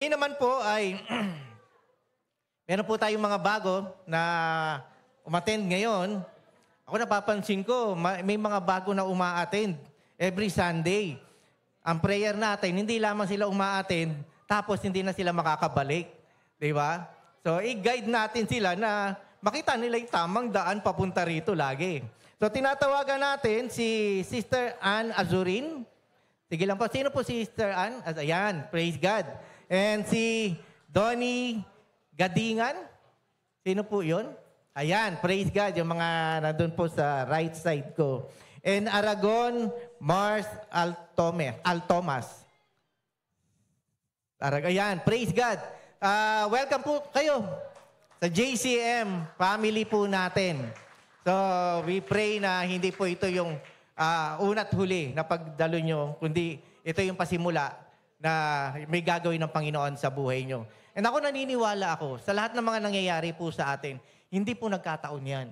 Ngayon naman po ay meron po tayong mga bago na umattend ngayon. Ako napapansin ko, may mga bago na uma-attend every Sunday. Ang prayer natin, hindi lamang sila uma-attend, tapos hindi na sila makakabalik. Di ba? So, i-guide natin sila na makita nila yung tamang daan papunta rito lagi. So, tinatawagan natin si Sister Ann Azurin. Sige lang po. Sino po si Sister Ann? Ayan, praise God. And si Donnie Gadingan. Sino po yun? Ayan, praise God. Yung mga nandun po sa right side ko. And Aragon Mars Altomas. Ayan, praise God. Welcome po kayo sa JCM family po natin. So, we pray na hindi po ito yung una't huli na pagdalo nyo, kundi ito yung pasimula na may gagawin ng Panginoon sa buhay nyo. And ako naniniwala ako, sa lahat ng mga nangyayari po sa atin, hindi po nagkataon yan.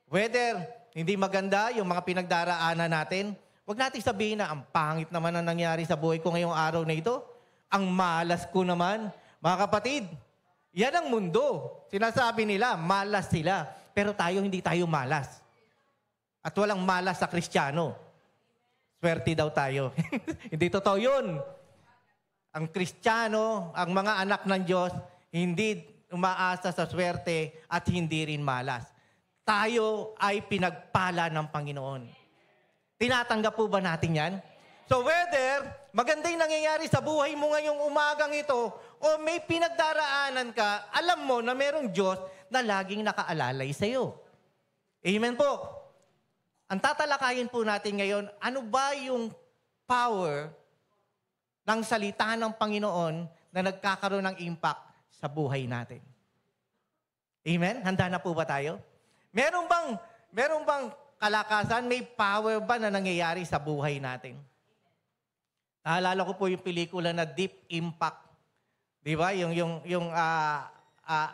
Whether hindi maganda yung mga pinagdaraanan natin, wag natin sabihin na ang pangit naman ang nangyari sa buhay ko ngayong araw na ito. Ang malas ko naman. Mga kapatid, yan ang mundo. Sinasabi nila, malas sila. Pero tayo, hindi tayo malas. At walang malas sa Kristiyano. Swerte daw tayo. Hindi totoo yun. Ang Kristiyano, ang mga anak ng Diyos, hindi umaasa sa swerte at hindi rin malas. Tayo ay pinagpala ng Panginoon. Tinatanggap po ba natin yan? So whether maganda yung nangyayari sa buhay mo ngayong umagang ito o may pinagdaraanan ka, alam mo na merong Diyos na laging nakaalalay sa iyo. Amen po. Ang tatalakayin po natin ngayon, ano ba yung power ng salita ng Panginoon na nagkakaroon ng impact sa buhay natin. Amen? Handa na po ba tayo? Meron bang kalakasan, may power ba na nangyayari sa buhay natin? Naalala ko po yung pelikula na Deep Impact. Di ba? Yung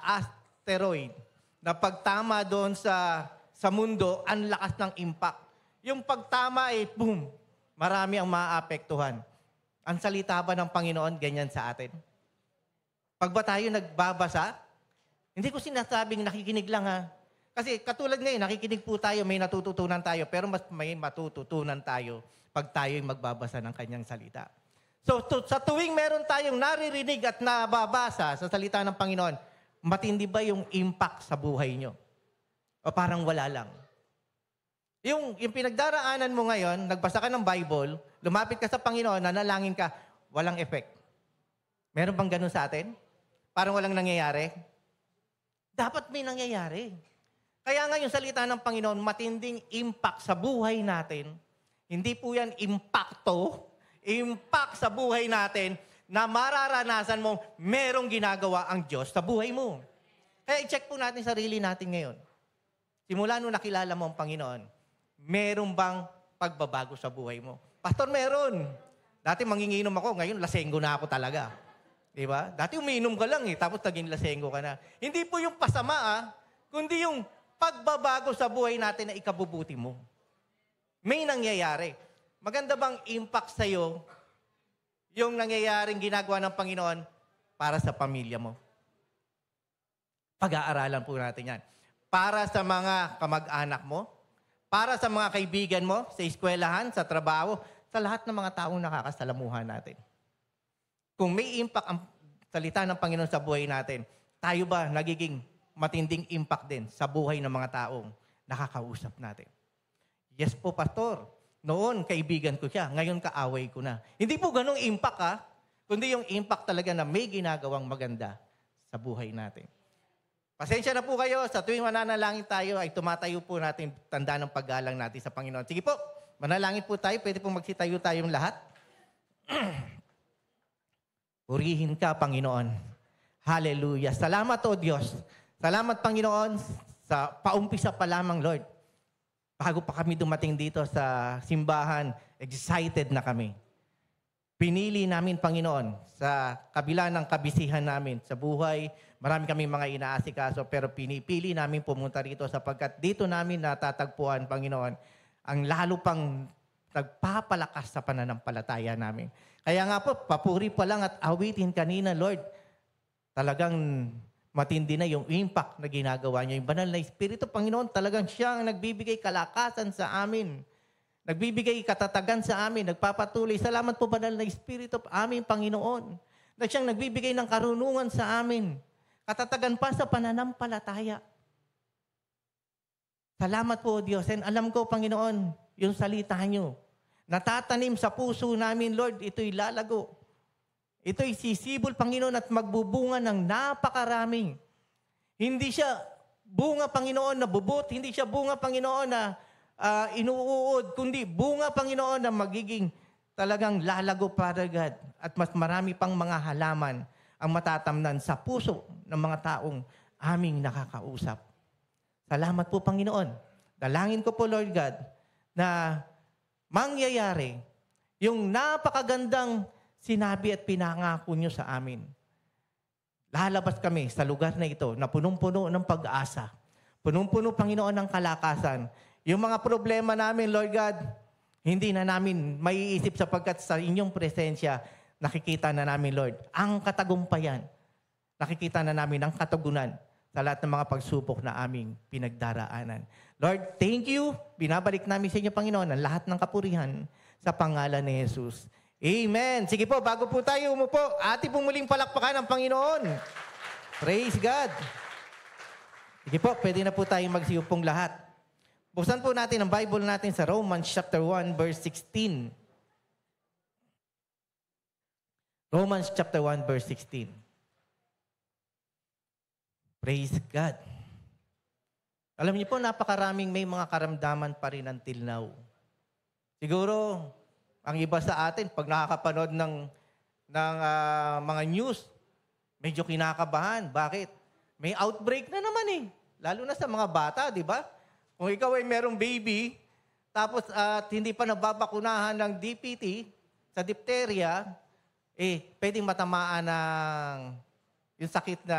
asteroid na pagtama doon sa mundo, ang lakas ng impact. Yung pagtama boom, marami ang maaapektuhan. Ang salita ba ng Panginoon, ganyan sa atin? Pag ba tayo nagbabasa, hindi ko sinasabing nakikinig lang ha. Kasi katulad ngayon, nakikinig po tayo, may natututunan tayo, pero mas may matututunan tayo pag tayo'y magbabasa ng kanyang salita. So sa tuwing meron tayong naririnig at nababasa sa salita ng Panginoon, matindi ba yung impact sa buhay nyo? O parang wala lang? Yung pinagdaraanan mo ngayon, nagbasa ka ng Bible, lumapit ka sa Panginoon, nanalangin ka, walang effect. Meron bang ganun sa atin? Parang walang nangyayari? Dapat may nangyayari. Kaya nga yung salita ng Panginoon, matinding impact sa buhay natin. Hindi po yan impacto, impact sa buhay natin na mararanasan mo merong ginagawa ang Diyos sa buhay mo. Kaya i-check po natin sarili natin ngayon. Simula nung nakilala mo ang Panginoon, meron bang pagbabago sa buhay mo? Pastor, meron. Dati manginginom ako, ngayon lasenggo na ako talaga. Diba? Dati umiinom ka lang tapos naging lasenggo ka na. Hindi po yung pasama kundi yung pagbabago sa buhay natin na ikabubuti mo. May nangyayari. Maganda bang impact sa'yo yung nangyayaring ginagawa ng Panginoon para sa pamilya mo? Pag-aaralan po natin yan. Para sa mga kamag-anak mo, para sa mga kaibigan mo, sa eskwelahan, sa trabaho, sa lahat ng mga taong nakakasalamuhan natin. Kung may impact ang salita ng Panginoon sa buhay natin, tayo ba nagiging matinding impact din sa buhay ng mga taong nakakausap natin? Yes po, Pastor. Noon, kaibigan ko siya. Ngayon, kaaway ko na. Hindi po ganong impact kundi yung impact talaga na may ginagawang maganda sa buhay natin. Pasensya na po kayo, sa tuwing mananalangin tayo ay tumatayo po natin tanda ng paggalang natin sa Panginoon. Sige po, manalangin po tayo. Pwede po magsitayo tayong lahat. Purihin ka, Panginoon. Hallelujah. Salamat, O Diyos. Salamat, Panginoon, sa paumpisa pa lamang, Lord. Bago pa kami dumating dito sa simbahan, excited na kami. Pinili namin, Panginoon, sa kabila ng kabisihan namin sa buhay. Marami kami mga inaasikaso, pero pinipili namin pumunta rito sapagkat dito namin natatagpuan, Panginoon, ang lalo pang nagpapalakas sa pananampalataya namin. Kaya nga po, papuri pa lang at awitin kanina, Lord, talagang matindi na yung impact na ginagawa niyo. Yung banal na Espiritu, Panginoon, talagang siya ang nagbibigay kalakasan sa amin. Nagbibigay katatagan sa amin, nagpapatuloy. Salamat po, banal na Espiritu, aming Panginoon, na siyang nagbibigay ng karunungan sa amin. Katatagan pa sa pananampalataya. Salamat po, Diyos. And alam ko, Panginoon, yung salita niyo, natatanim sa puso namin, Lord, ito'y lalago. Ito'y sisibol, Panginoon, at magbubunga ng napakaraming. Hindi siya bunga, Panginoon, na bubot. Hindi siya bunga, Panginoon, na inuuod. Kundi bunga, Panginoon, na magiging talagang lalago, Father God. At mas marami pang mga halaman ang matatamnan sa puso ng mga taong aming nakakausap. Salamat po, Panginoon. Dalangin ko po, Lord God, na mangyayari yung napakagandang sinabi at pinangako niyo sa amin. Lalabas kami sa lugar na ito na punong-puno ng pag-asa. Punong-puno, Panginoon, ng kalakasan. Yung mga problema namin, Lord God, hindi na namin maiisip sapagkat sa inyong presensya, nakikita na namin, Lord, ang katagumpayan. Nakikita na namin ang katugunan sa lahat ng mga pagsubok na aming pinagdaraanan. Lord, thank you. Binabalik namin sa inyo, Panginoon, ang lahat ng kapurihan sa pangalan ni Jesus. Amen. Sige po, bago po tayo umupo, ati pong muling palakpakan ng Panginoon. Praise God. Sige po, pwede na po tayong magsiupong lahat. Buksan po natin ang Bible natin sa Romans chapter 1, verse 16. Romans chapter 1, verse 16. Praise God. Alam niyo po, napakaraming may mga karamdaman pa rin until now. Siguro, ang iba sa atin, pag nakakapanood ng mga news, medyo kinakabahan. Bakit? May outbreak na naman eh. Lalo na sa mga bata, di ba? Kung ikaw ay merong baby, tapos hindi pa nababakunahan ng DPT sa diphtheria, pwedeng matamaan ng yung sakit na,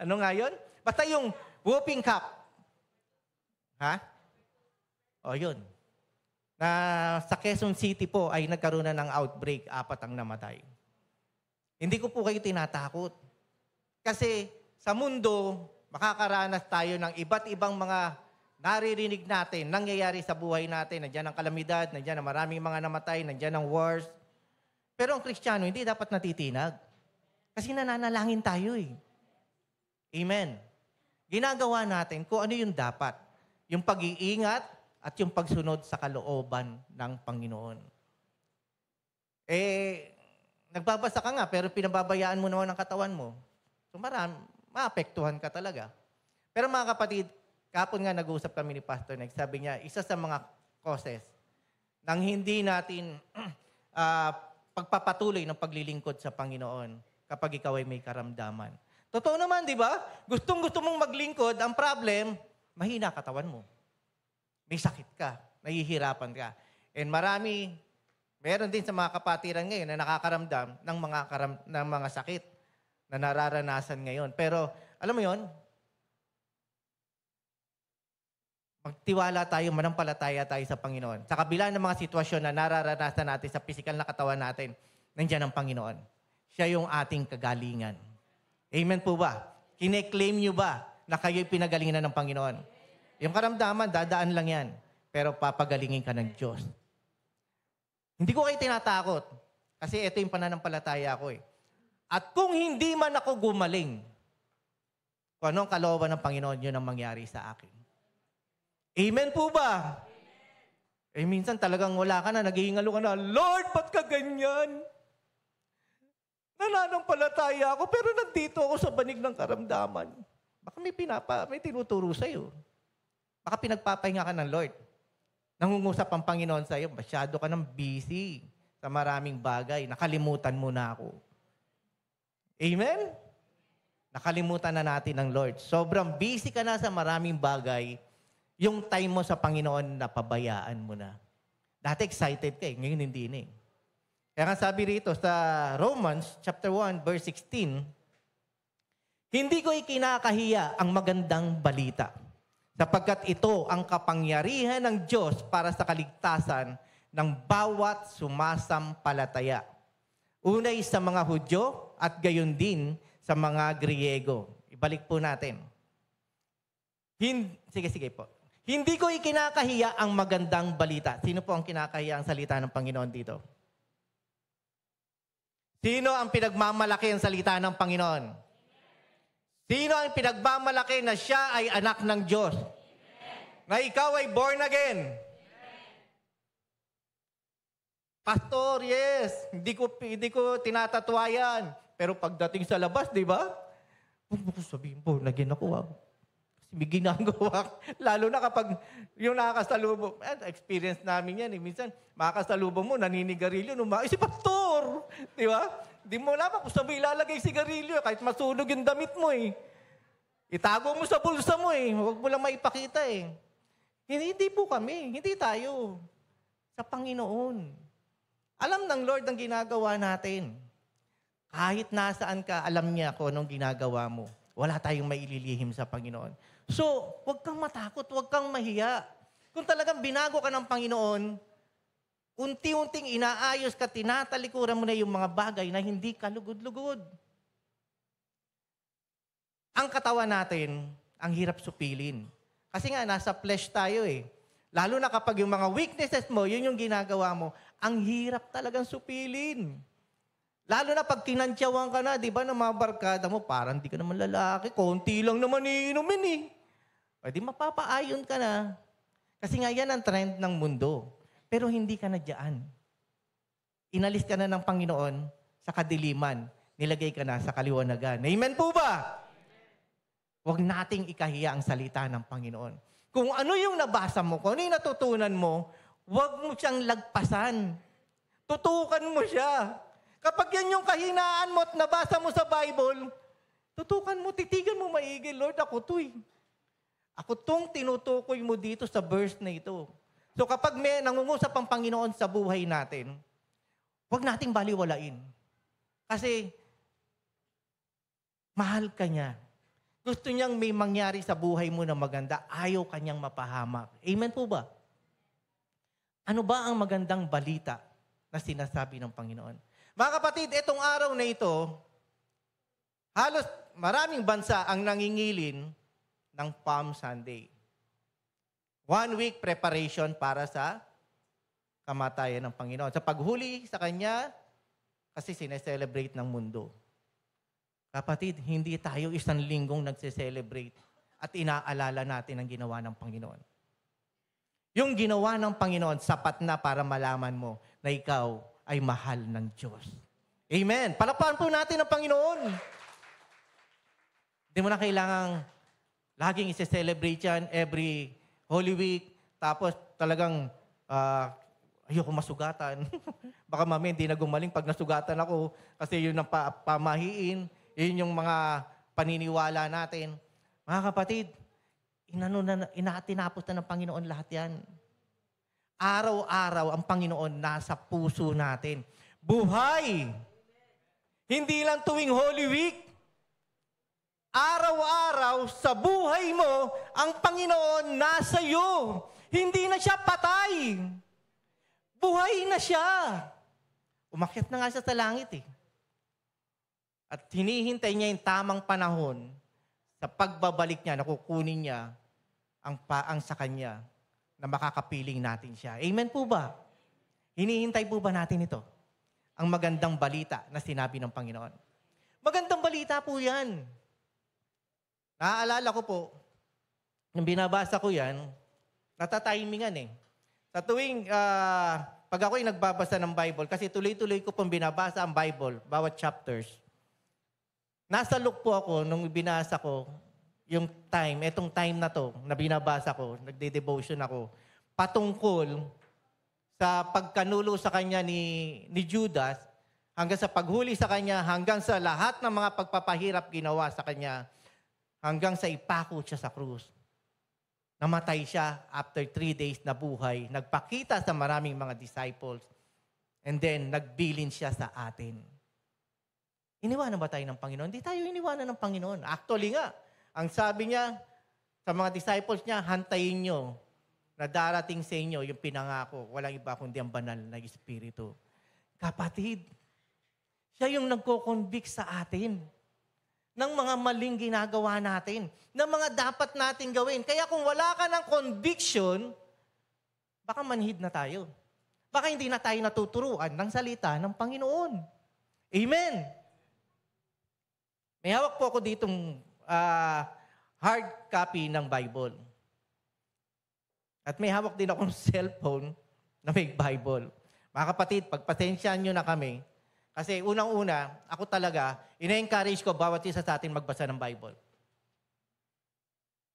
ano nga yun? Basta yung whooping cough. Ha? O yun. Na sa Quezon City po ay nagkaroon na ng outbreak, 4 ang namatay. Hindi ko po kayo tinatakot. Kasi sa mundo, makakaranas tayo ng iba't ibang mga naririnig natin, nangyayari sa buhay natin. Nandiyan ang kalamidad, nandiyan ang maraming mga namatay, nandiyan ang wars. Pero ang Kristiyano, hindi dapat natitinag. Kasi nananalangin tayo eh. Amen. Ginagawa natin kung ano yung dapat. Yung pag-iingat, at yung pagsunod sa kalooban ng Panginoon. Nagbabasa ka nga, pero pinababayaan mo naman ang katawan mo. So maapektuhan ka talaga. Pero mga kapatid, kapon nga nag-uusap kami ni Pastor, nagsabi niya, isa sa mga causes ng hindi natin pagpapatuloy ng paglilingkod sa Panginoon kapag ikaw ay may karamdaman. Totoo naman, di ba? Gustong-gusto mong maglingkod, ang problem, mahina katawan mo. May sakit ka, nahihirapan ka. And meron din sa mga kapatiran ngayon na nakakaramdam ng mga sakit na nararanasan ngayon. Pero, alam mo yon, magtiwala tayo, manampalataya tayo sa Panginoon. Sa kabila ng mga sitwasyon na nararanasan natin sa pisikal na katawan natin, nandiyan ang Panginoon. Siya yung ating kagalingan. Amen po ba? Kine-claim nyo ba na kayo'y pinagalingan ng Panginoon? Yung karamdaman, dadaan lang yan. Pero papagalingin ka ng Diyos. Hindi ko kayo tinatakot. Kasi ito yung pananampalataya ko eh. At kung hindi man ako gumaling, kung anong kalooban ng Panginoon, yun ang mangyari sa akin. Amen po ba? Minsan talagang wala ka na, naghihingalo ka na, Lord, ba't ka ganyan? Nananampalataya ako, pero nandito ako sa banig ng karamdaman. Baka may tinuturo sa'yo. Baka pinagpapahinga ka ng Lord. Nangungusap ang Panginoon sa iyo, masyado ka ng busy sa maraming bagay. Nakalimutan mo na ako. Amen? Nakalimutan na natin ng Lord. Sobrang busy ka na sa maraming bagay. Yung time mo sa Panginoon, napabayaan mo na. Dati excited ka eh, ngayon hindi na eh. Kaya nga sabi rito sa Romans chapter 1, verse 16, hindi ko ikinakahiya ang magandang balita. sapagkat ito ang kapangyarihan ng Diyos para sa kaligtasan ng bawat sumasampalataya. Unay sa mga Hudyo at gayon din sa mga Griego. Ibalik po natin. Sige po. Hindi ko ikinakahiya ang magandang balita. Sino po ang kinakahiya ang salita ng Panginoon dito? Sino ang pinagmamalaki ang salita ng Panginoon? Sino ang pinagmamalaki na siya ay anak ng Diyos? Na ikaw ay born again? Pastor, yes. Hindi ko tinatatwa yan. Pero pagdating sa labas, di ba? Huwag mo ko sabihin, born again ako. Kasi may ginagawa. Lalo na kapag yung nakakasalubong. Experience namin yan. Minsan, makakasalubong mo, naninigarilyo. Si Pastor. Di ba? Di mo naman kung saan mo ilalagay sigarilyo. Kahit masunog yung damit mo eh. Itago mo sa bulsa mo eh. Huwag mo lang maipakita eh. Hindi po kami. Hindi tayo. Sa Panginoon. Alam ng Lord ang ginagawa natin. Kahit nasaan ka, alam niya kung anong ginagawa mo. Wala tayong maililihim sa Panginoon. So, huwag kang matakot, huwag kang mahiya. Kung talagang binago ka ng Panginoon, unti-unting inaayos ka, tinatalikuran mo na yung mga bagay na hindi ka lugod-lugod. Ang katawan natin, ang hirap supilin. Kasi nga, nasa flesh tayo eh. Lalo na kapag yung mga weaknesses mo, yun yung ginagawa mo, ang hirap talagang supilin. Lalo na pag kinantyawan ka na, di ba, ng mga barkada mo, parang di ka naman lalaki, konti lang naman iinumin eh. O di mapapaayon ka na. Kasi nga yan ang trend ng mundo. Pero hindi ka na dyan. Inalis ka na ng Panginoon sa kadiliman. Nilagay ka na sa kaliwanagan. Amen po ba? Huwag nating ikahiya ang salita ng Panginoon. Kung ano yung nabasa mo, kung ano yung natutunan mo, huwag mo siyang lagpasan. Tutukan mo siya. Kapag yan yung kahinaan mo at nabasa mo sa Bible, tutukan mo, titigan mo maigi, Lord, ako to eh. Ako tong tinutukoy mo dito sa verse na ito. So kapag may nangungusap ang Panginoon sa buhay natin, huwag nating baliwalain. Kasi mahal ka niya. Gusto niyang may mangyari sa buhay mo na maganda, ayaw kanyang mapahamak. Amen po ba? Ano ba ang magandang balita na sinasabi ng Panginoon? Mga kapatid, itong araw na ito, halos maraming bansa ang nangingilin ng Palm Sunday. 1 week preparation para sa kamatayan ng Panginoon. Sa paghuli sa Kanya, kasi sineselebrate ng mundo. Kapatid, hindi tayo isang linggong nagse-celebrate at inaalala natin ang ginawa ng Panginoon. Yung ginawa ng Panginoon, sapat na para malaman mo na ikaw ay mahal ng Diyos. Amen. Palakpakan po natin ang Panginoon. Hindi mo na kailangang laging isi-celebrate yan every Holy Week. Tapos talagang ayoko masugatan. Baka mami hindi na gumaling pag nasugatan ako kasi yun ang pamahiin. Yun yung mga paniniwala natin. Mga kapatid, tinapos na ng Panginoon lahat yan. Araw-araw ang Panginoon nasa puso natin. Buhay! Hindi lang tuwing Holy Week. Araw-araw sa buhay mo, ang Panginoon nasa iyo. Hindi na siya patay. Buhay na siya. Umakyat na nga siya sa langit eh. At hinihintay niya yung tamang panahon sa pagbabalik niya, nakukunin niya ang sa kanya na makakapiling natin siya. Amen po ba? Hinihintay po ba natin ito? Ang magandang balita na sinabi ng Panginoon. Magandang balita po yan. Naaalala ko po, nung binabasa ko yan, natatimingan eh. Sa tuwing, pag ako'y nagbabasa ng Bible, kasi tuloy-tuloy ko pong binabasa ang Bible, bawat chapters. Nasa look po ako nung binasa ko, yung etong time na to, na binabasa ko, nagde-devotion ako, patungkol sa pagkanulo sa kanya ni Judas, hanggang sa paghuli sa kanya, hanggang sa lahat ng mga pagpapahirap ginawa sa kanya, hanggang sa ipako siya sa krus. Namatay siya after 3 days na buhay, nagpakita sa maraming mga disciples, and then nagbilin siya sa atin. Iniwanan ba tayo ng Panginoon? Hindi tayo iniwanan ng Panginoon. Actually nga, ang sabi niya, sa mga disciples niya, hantayin nyo na darating sa inyo yung pinangako. Walang iba kundi ang banal na Espiritu. Kapatid, siya yung nagko-convict sa atin ng mga maling ginagawa natin, ng mga dapat natin gawin. Kaya kung wala ka ng conviction, baka manhid na tayo. Baka hindi na tayo natuturuan ng salita ng Panginoon. Amen! May hawak po ako ditong hard copy ng Bible. At may hawak din akong cellphone na may Bible. Mga kapatid, pagpasensyahan nyo na kami. Kasi unang-una, ako talaga, ina-encourage ko bawat isa sa atin magbasa ng Bible.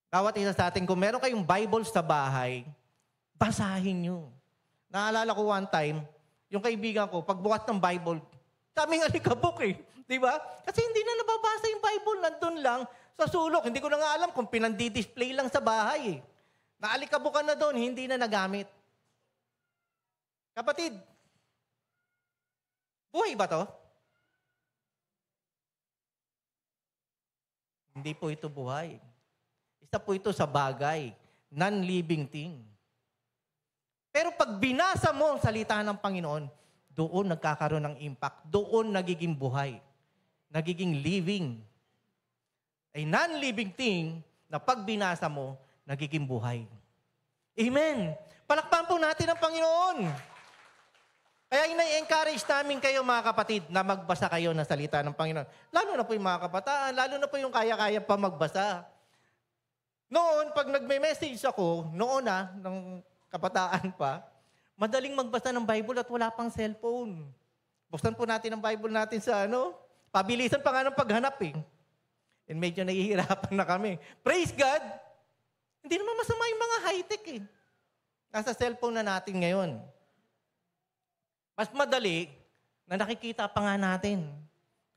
Bawat isa sa atin, kung meron kayong Bible sa bahay, basahin nyo. Naalala ko one time, yung kaibigan ko, pagbukas ng Bible, daming alikabok eh. Di ba? Kasi hindi na nababasa yung Bible, nandun lang sa sulok. Hindi ko na nga alam kung pinandi-display lang sa bahay eh. Naalikabukan na doon, hindi na nagamit. Kapatid, buhay ba to? Hindi po ito buhay. Isa po ito sa bagay, non-living thing. Pero pag binasa mo ang salita ng Panginoon, doon nagkakaroon ng impact, doon nagiging buhay, nagiging living. A non-living thing na pag binasa mo, nagiging buhay. Amen! Palakpan po natin ang Panginoon. Kaya ina-encourage namin kayo mga kapatid na magbasa kayo ng salita ng Panginoon. Lalo na po yung mga kabataan, lalo na po yung kaya-kaya pa magbasa. Noon, pag nagme-message ako, ng kabataan pa, madaling magbasa ng Bible at wala pang cellphone. Buksan po natin ang Bible natin sa pabilisan pa nga ng paghanap eh. And medyo nahihirapan na kami. Praise God! Hindi naman masama yung mga high-tech eh. Nasa cellphone na natin ngayon. Mas madali na nakikita pa nga natin.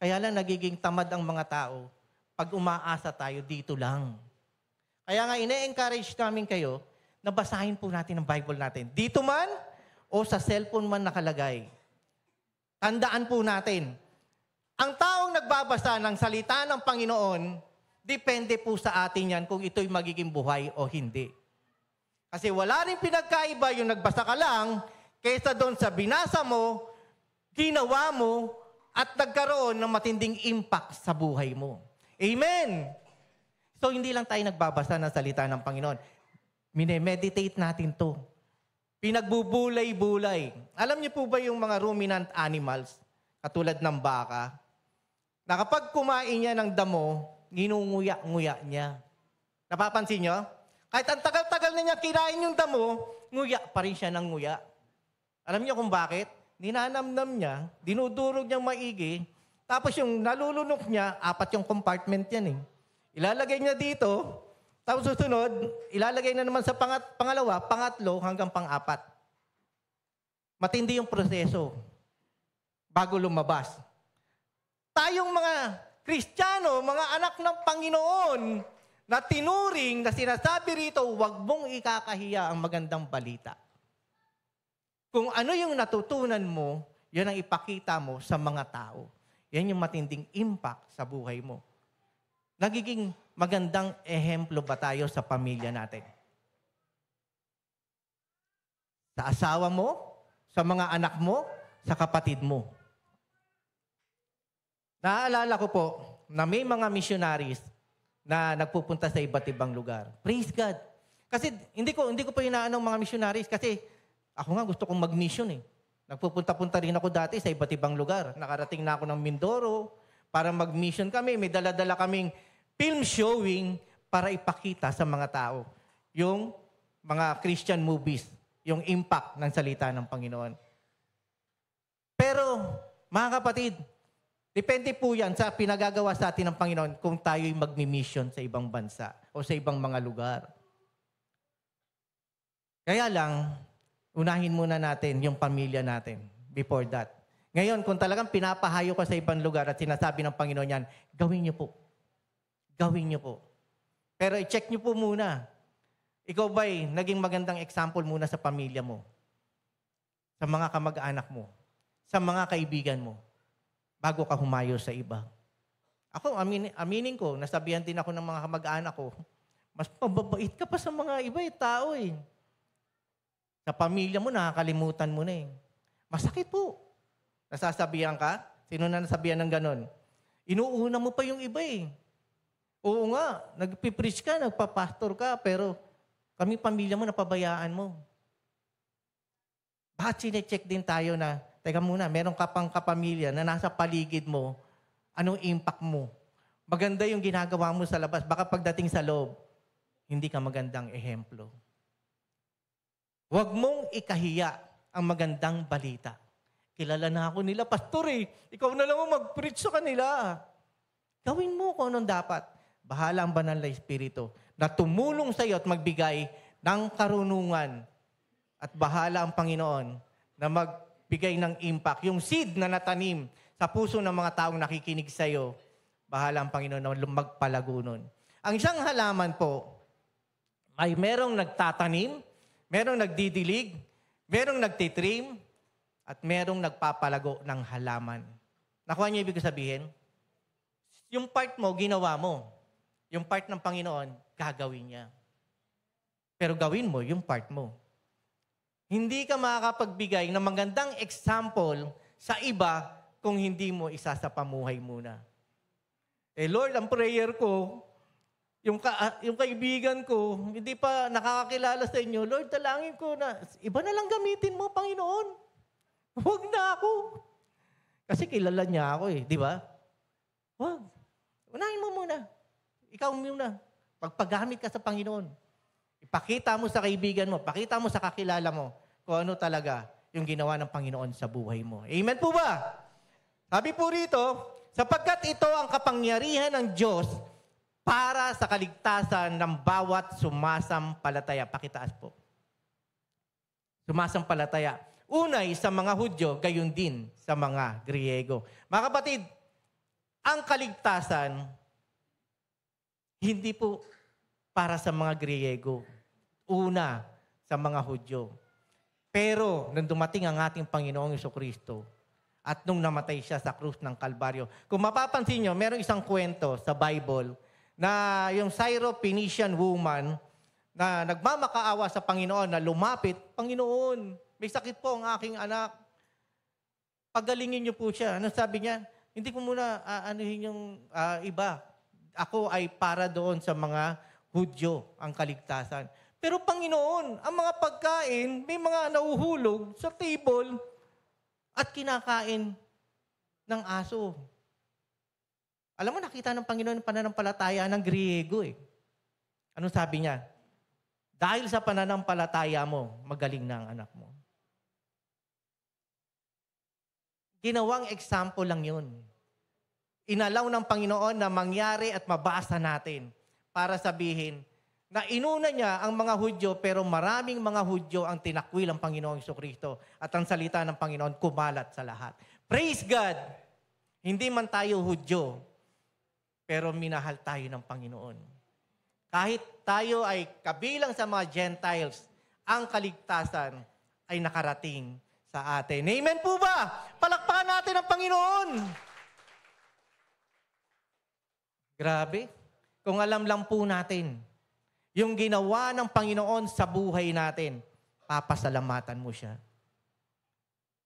Kaya lang nagiging tamad ang mga tao pag umaasa tayo dito lang. Kaya nga ine-encourage namin kayo na basahin po natin ang Bible natin. Dito man o sa cellphone man nakalagay. Tandaan po natin, ang taong nagbabasa ng salita ng Panginoon, depende po sa atin yan kung ito'y magiging buhay o hindi. Kasi wala rin pinagkaiba yung nagbasa ka lang kaysa doon sa binasa mo, ginawa mo, at nagkaroon ng matinding impact sa buhay mo. Amen! So, hindi lang tayo nagbabasa ng salita ng Panginoon. Mine-meditate natin to. Pinagbubulay-bulay. Alam niyo po ba yung mga ruminant animals, katulad ng baka, na kapag kumain niya ng damo, nginunguya-nguya niya. Napapansin niyo? Kahit ang tagal-tagal na niya kinain yung damo, nguya pa rin siya ng nguya. Alam niyo kung bakit? Ninanamnam niya, dinudurog niyang maigi, tapos yung nalulunok niya, 4 yung compartment yan eh. Ilalagay niya dito, tapos susunod, ilalagay na naman sa pangalawa, pangatlo, hanggang pang-4. Matindi yung proseso bago lumabas. Tayong mga Kristiyano, mga anak ng Panginoon, na tinuring, na sinasabi rito, huwag mong ikakahiya ang magandang balita. Kung ano yung natutunan mo, yan ang ipakita mo sa mga tao. Yan yung matinding impact sa buhay mo. Nagiging magandang ehemplo ba tayo sa pamilya natin? Sa asawa mo, sa mga anak mo, sa kapatid mo. Naaalala ko po na may mga missionaries na nagpupunta sa iba't ibang lugar. Praise God! Kasi hindi ko pa inaanong mga missionaries kasi ako nga gusto kong mag-mission eh. Nagpupunta-punta rin ako dati sa iba't ibang lugar. Nakarating na ako ng Mindoro para mag-mission kami. May dala-dala kaming film showing para ipakita sa mga tao yung mga Christian movies, yung impact ng salita ng Panginoon. Pero, mga kapatid, depende po yan sa pinagagawa sa atin ng Panginoon kung tayo'y magmi-mission sa ibang bansa o sa ibang mga lugar. Kaya lang, unahin muna natin yung pamilya natin before that. Ngayon, kung talagang pinapahayo ka sa ibang lugar at sinasabi ng Panginoon yan, gawin niyo po. Gawin niyo po. Pero i-check niyo po muna. Ikaw ba'y naging magandang example muna sa pamilya mo? Sa mga kamag-anak mo? Sa mga kaibigan mo? Bago ka humayo sa iba. Ako, aminin ko, nasabihan din ako ng mga kamag-anak ko, Mas mababait ka pa sa mga iba tao eh. Sa pamilya mo, nakakalimutan mo na eh. Masakit po. Nasasabihan ka? Sino na nasabihan ng ganon? Inuuna mo pa yung iba eh. Oo nga, nagpipreach ka, nagpapastor ka, pero kami pamilya mo, napabayaan mo. Bakit sinecheck din tayo na, teka muna, meron ka pang kapamilya na nasa paligid mo, anong impact mo? Maganda yung ginagawa mo sa labas, baka pagdating sa loob, hindi ka magandang ehemplo. Huwag mong ikahiya ang magandang balita. Kilala na ako nila, pastor eh. Ikaw na lang ang mag-preach sa kanila. Gawin mo kung anong dapat. Bahala ang banal na Espiritu na tumulong sa iyo at magbigay ng karunungan. At bahala ang Panginoon na magbigay ng impact. Yung seed na natanim sa puso ng mga taong nakikinig sa iyo, bahala ang Panginoon na magpalago nun. Ang isang halaman po, ay merong nagtatanim, merong nagdidilig, merong nagtitrim, at merong nagpapalago ng halaman. Nakuha niyo ibig sabihin? Yung part mo, ginawa mo. Yung part ng Panginoon, gagawin niya. Pero gawin mo yung part mo. Hindi ka makakapagbigay ng magandang example sa iba kung hindi mo isa sa pamuhay muna. Lord, ang prayer ko, yung kaibigan ko, hindi pa nakakakilala sa inyo, Lord, dalangin ko na, iba na lang gamitin mo, Panginoon. Huwag na ako. Kasi kilala niya ako eh, di ba? Huwag. Unahin mo muna. Ikaw muna. Pagpagamit ka sa Panginoon. Ipakita mo sa kaibigan mo, pakita mo sa kakilala mo kung ano talaga yung ginawa ng Panginoon sa buhay mo. Amen po ba? Sabi po rito, sapagkat ito ang kapangyarihan ng Diyos para sa kaligtasan ng bawat sumasampalataya. Pakitaas po. Sumasampalataya. Unay sa mga Hudyo, gayon din sa mga Griego. Mga kapatid, ang kaligtasan, hindi po para sa mga Griego. Una, sa mga Hudyo. Pero, nung dumating ang ating Panginoong Jesucristo, at nung namatay siya sa krus ng Kalbaryo, kung mapapansin nyo, merong isang kwento sa Bible na yung Syro-Phoenician woman na nagmamakaawa sa Panginoon na lumapit, Panginoon, may sakit po ang aking anak. Pagalingin niyo po siya. Ano sabi niya? Hindi ko muna anuhin yung iba. Ako ay para doon sa mga Hudyo, ang kaligtasan. Pero Panginoon, ang mga pagkain, may mga nauhulog sa table at kinakain ng aso. Alam mo, nakita ng Panginoon yung pananampalataya ng Griego eh. Anong sabi niya? Dahil sa pananampalataya mo, magaling na ang anak mo. Ginawang example lang yun. Inalaw ng Panginoon na mangyari at mabasa natin para sabihin na inuna niya ang mga Hudyo pero maraming mga Hudyo ang tinakwil ang Panginoong Jesucristo at ang salita ng Panginoon kumalat sa lahat. Praise God! Hindi man tayo Hudyo, pero minahal tayo ng Panginoon. Kahit tayo ay kabilang sa mga Gentiles, ang kaligtasan ay nakarating sa atin. Amen po ba? Palakpakan natin ang Panginoon! Grabe. Kung alam lang po natin, yung ginawa ng Panginoon sa buhay natin, papasalamatan mo siya.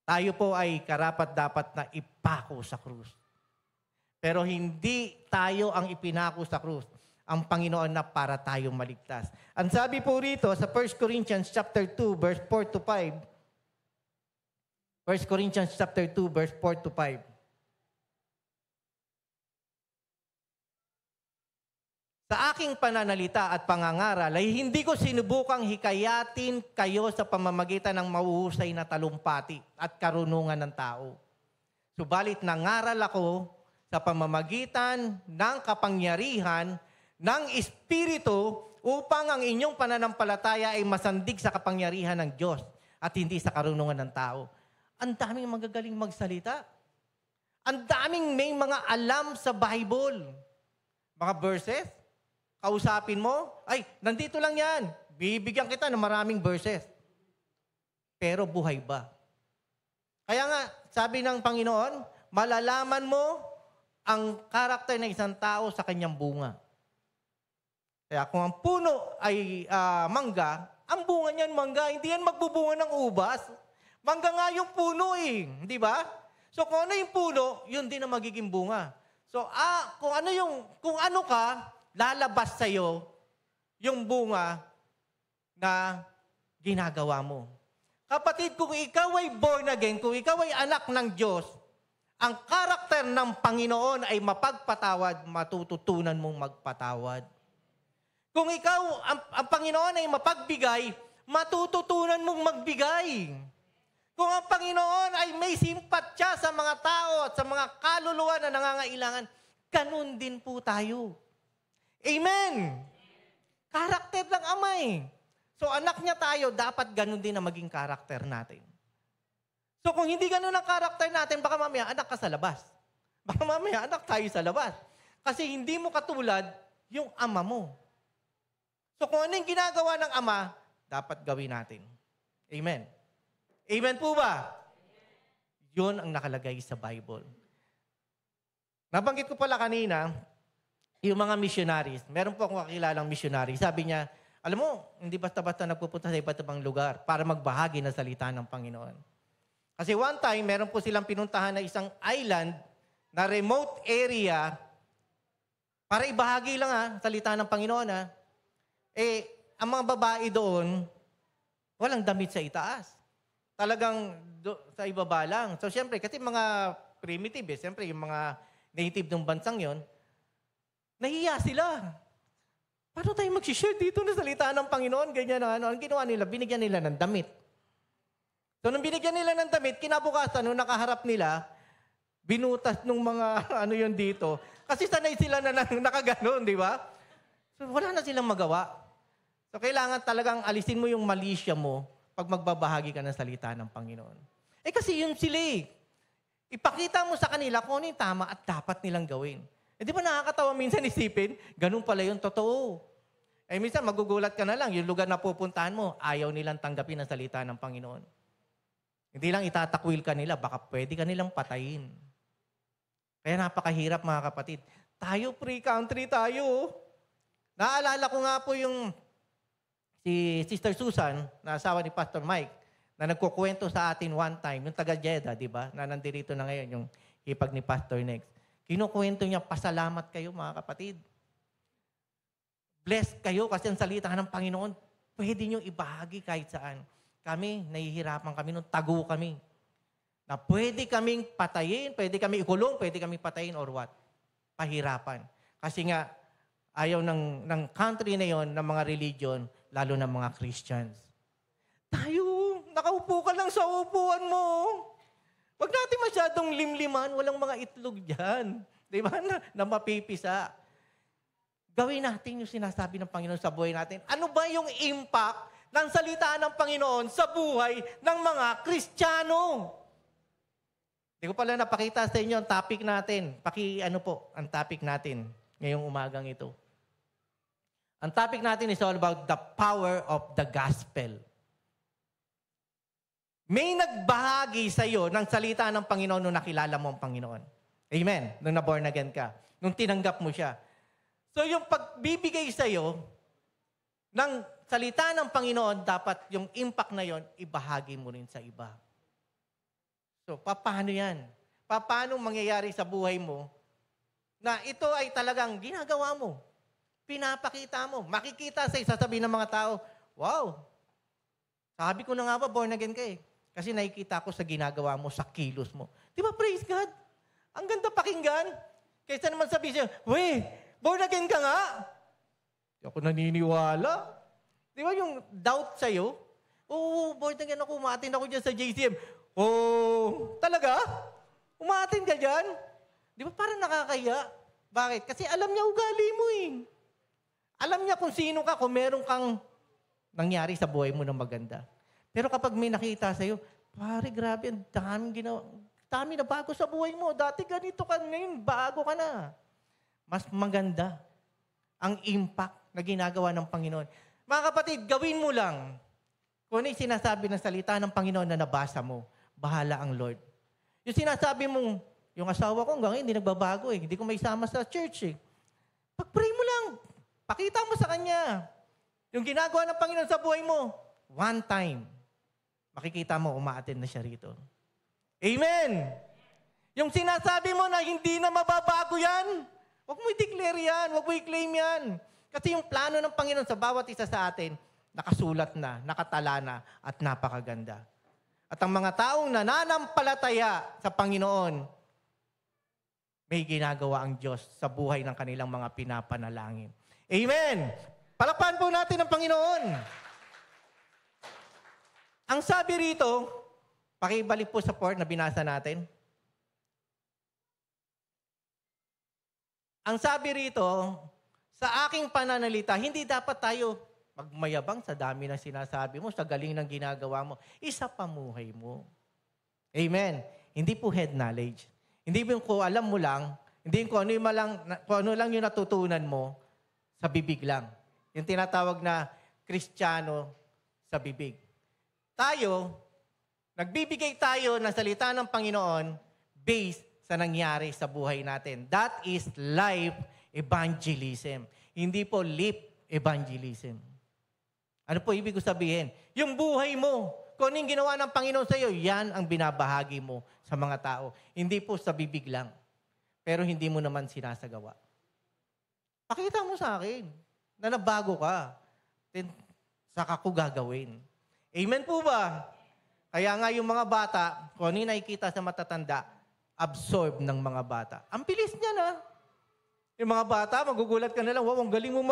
Tayo po ay karapat-dapat na ipako sa krus. Pero hindi tayo ang ipinako sa krus. Ang Panginoon na para tayong maligtas. Ang sabi po rito sa 1 Corinthians chapter 2, verse 4 to 5. 1 Corinthians chapter 2, verse 4 to 5. Sa aking pananalita at pangangaral ay hindi ko sinubukang hikayatin kayo sa pamamagitan ng mahuhusay na talumpati at karunungan ng tao. Subalit nangaral ako sa pamamagitan ng kapangyarihan ng Espiritu upang ang inyong pananampalataya ay masandig sa kapangyarihan ng Diyos at hindi sa karunungan ng tao. Ang daming magagaling magsalita. Ang daming may mga alam sa Bible. Mga verses. Kausapin mo, ay, nandito lang yan. Bibigyan kita ng maraming verses. Pero buhay ba? Kaya nga, sabi ng Panginoon, malalaman mo ang karakter ng isang tao sa kanyang bunga. Kaya kung ang puno ay mangga, ang bunga niyan mangga, hindi yan magbubunga ng ubas. Mangga nga yung puno eh, di ba? So kung ano yung puno, yun din ang magiging bunga. So kung ano ka, lalabas sa'yo yung bunga na ginagawa mo. Kapatid, kung ikaw ay born again, kung ikaw ay anak ng Diyos, ang karakter ng Panginoon ay mapagpatawad, matututunan mong magpatawad. Kung ikaw, ang Panginoon ay mapagbigay, matututunan mong magbigay. Kung ang Panginoon ay may simpatya sa mga tao at sa mga kaluluwa na nangangailangan, ganun din po tayo. Amen! Karakter ng Ama eh. So anak niya tayo, dapat ganun din ang maging karakter natin. So kung hindi ganun ang karakter natin, baka mamaya anak ka sa labas. Baka mamaya anak tayo sa labas. Kasi hindi mo katulad yung ama mo. So kung ano yung ginagawa ng Ama, dapat gawin natin. Amen. Amen po ba? Yun ang nakalagay sa Bible. Nabanggit ko pala kanina, yung mga missionaries. Meron po akong kakilalang missionary. Sabi niya, alam mo, hindi basta-basta nagpupunta sa iba't ibang lugar para magbahagi ng salita ng Panginoon. Kasi one time, meron po silang pinuntahan na isang island na remote area para ibahagi lang salita ng Panginoon. Ang mga babae doon, walang damit sa itaas. Talagang sa ibaba lang. So, siyempre, kasi mga primitive, siyempre, yung mga native ng bansang yon, nahiya sila. Paano tayo mag-share dito na salita ng Panginoon? Ganyan na ano. Ang ginawa nila, binigyan nila ng damit. So, nung binigyan nila ng damit, kinabukasan, nung nakaharap nila, binutas nung mga ano yun dito. Kasi sanay sila na nakaganon, di ba? So, wala na silang magawa. So, kailangan talagang alisin mo yung malisya mo pag magbabahagi ka ng salita ng Panginoon. Kasi yun sila eh. Ipakita mo sa kanila kung ano yung tama at dapat nilang gawin. Di ba nakakatawa minsan isipin, ganun pala yung totoo. Minsan magugulat ka na lang, yung lugar na pupuntahan mo, ayaw nilang tanggapin ang salita ng Panginoon. Hindi lang itatakwil ka nila, baka pwede ka nilang patayin. Kaya napakahirap mga kapatid. Tayo, free country tayo. Naalala ko nga po yung si Sister Susan, na asawa ni Pastor Mike, na nagkukwento sa atin one time, yung taga Jeddah, di ba? Na nandito na ngayon, yung hipag ni Pastor Next. Kinukwento niya, pasalamat kayo mga kapatid. Blessed kayo kasi ang salita ng Panginoon, pwede niyong ibahagi kahit saan. Kami, nahihirapan kami nung tago kami. Na pwede kaming patayin, pwede kami ikulong, pwede kaming patayin or what? Pahirapan. Kasi nga, ayaw ng country na yon, ng mga religion, lalo ng mga Christians. Tayo, nakaupo ka lang sa upuan mo. Huwag natin masyadong limliman, walang mga itlog dyan. Di ba? Na mapipisa. Gawin natin yung sinasabi ng Panginoon sa buhay natin. Ano ba yung impact ng salita ng Panginoon sa buhay ng mga Kristiyano? Hindi ko pala napakita sa inyo ang topic natin. Ang topic natin ngayong umagang ito. Ang topic natin is all about the power of the gospel. May nagbahagi sa iyo ng salita ng Panginoon nung nakilala mo ang Panginoon. Amen? Nung na-born again ka. Nung tinanggap mo siya. So yung pagbibigay sa iyo ng salita ng Panginoon, dapat yung impact na yon ibahagi mo rin sa iba. So, paano yan? Paano mangyayari sa buhay mo na ito ay talagang ginagawa mo? Pinapakita mo. Makikita sasabihin ng mga tao, wow, sabi ko na nga ba, born again ka eh. Kasi nakikita ko sa ginagawa mo, sa kilos mo. Di ba, praise God? Ang ganda pakinggan. Kaysa naman sabihin siya, born again ka nga. Di ako naniniwala. Di ba yung doubt sa'yo? Born again ako, umaatin ako dyan sa JCM. Talaga? Umaatin ka dyan? Di ba parang nakakaya? Bakit? Kasi alam niya ugali mo eh. Alam niya kung sino ka, kung meron kang nangyari sa buhay mo na maganda. Pero kapag may nakita sa'yo, pare, grabe, ang dami na bago sa buhay mo. Dati ganito ka, ngayon bago ka na. Mas maganda ang impact na ginagawa ng Panginoon. Mga kapatid, gawin mo lang. Kung ano yung sinasabi ng salita ng Panginoon na nabasa mo, bahala ang Lord. Yung sinasabi mong, yung asawa ko hanggang hindi nagbabago eh. Hindi ko may sama sa church eh. Pag-pray mo lang. Pakita mo sa Kanya. Yung ginagawa ng Panginoon sa buhay mo, one time, makikita mo, umaattend na siya rito. Amen! Yung sinasabi mo na hindi na mababago yan, huwag mo i-declare yan, huwag mo i-claim yan. Kasi yung plano ng Panginoon sa bawat isa sa atin, nakasulat na, nakatala na, at napakaganda. At ang mga taong nananampalataya sa Panginoon, may ginagawa ang Diyos sa buhay ng kanilang mga pinapanalangin. Amen! Palakpakan po natin ang Panginoon. Ang sabi rito, pakibalik po sa part na binasa natin. Ang sabi rito, sa aking pananalita, hindi dapat tayo magmayabang sa dami ng sinasabi mo, sa galing ng ginagawa mo. Isa pamuhay mo. Amen. Hindi po head knowledge. Hindi po kung alam mo lang, hindi kung ano lang yung natutunan mo sa bibig lang. Yung tinatawag na Kristiyano sa bibig. Tayo, nagbibigay tayo ng salita ng Panginoon based sa nangyari sa buhay natin. That is life evangelism. Hindi po lip evangelism. Ano po ibig ko sabihin? Yung buhay mo, kung anong ginawa ng Panginoon sa iyo, yan ang binabahagi mo sa mga tao. Hindi po sa bibig lang. Pero hindi mo naman sinasagawa. Pakita mo sa akin na nabago ka. Then, saka ko gagawin. Amen po ba? Kaya nga yung mga bata, kung ano yung nakikita sa matatanda, absorb ng mga bata. Ang bilis niya na. Yung mga bata, magugulat ka na lang, wow, ang galing mo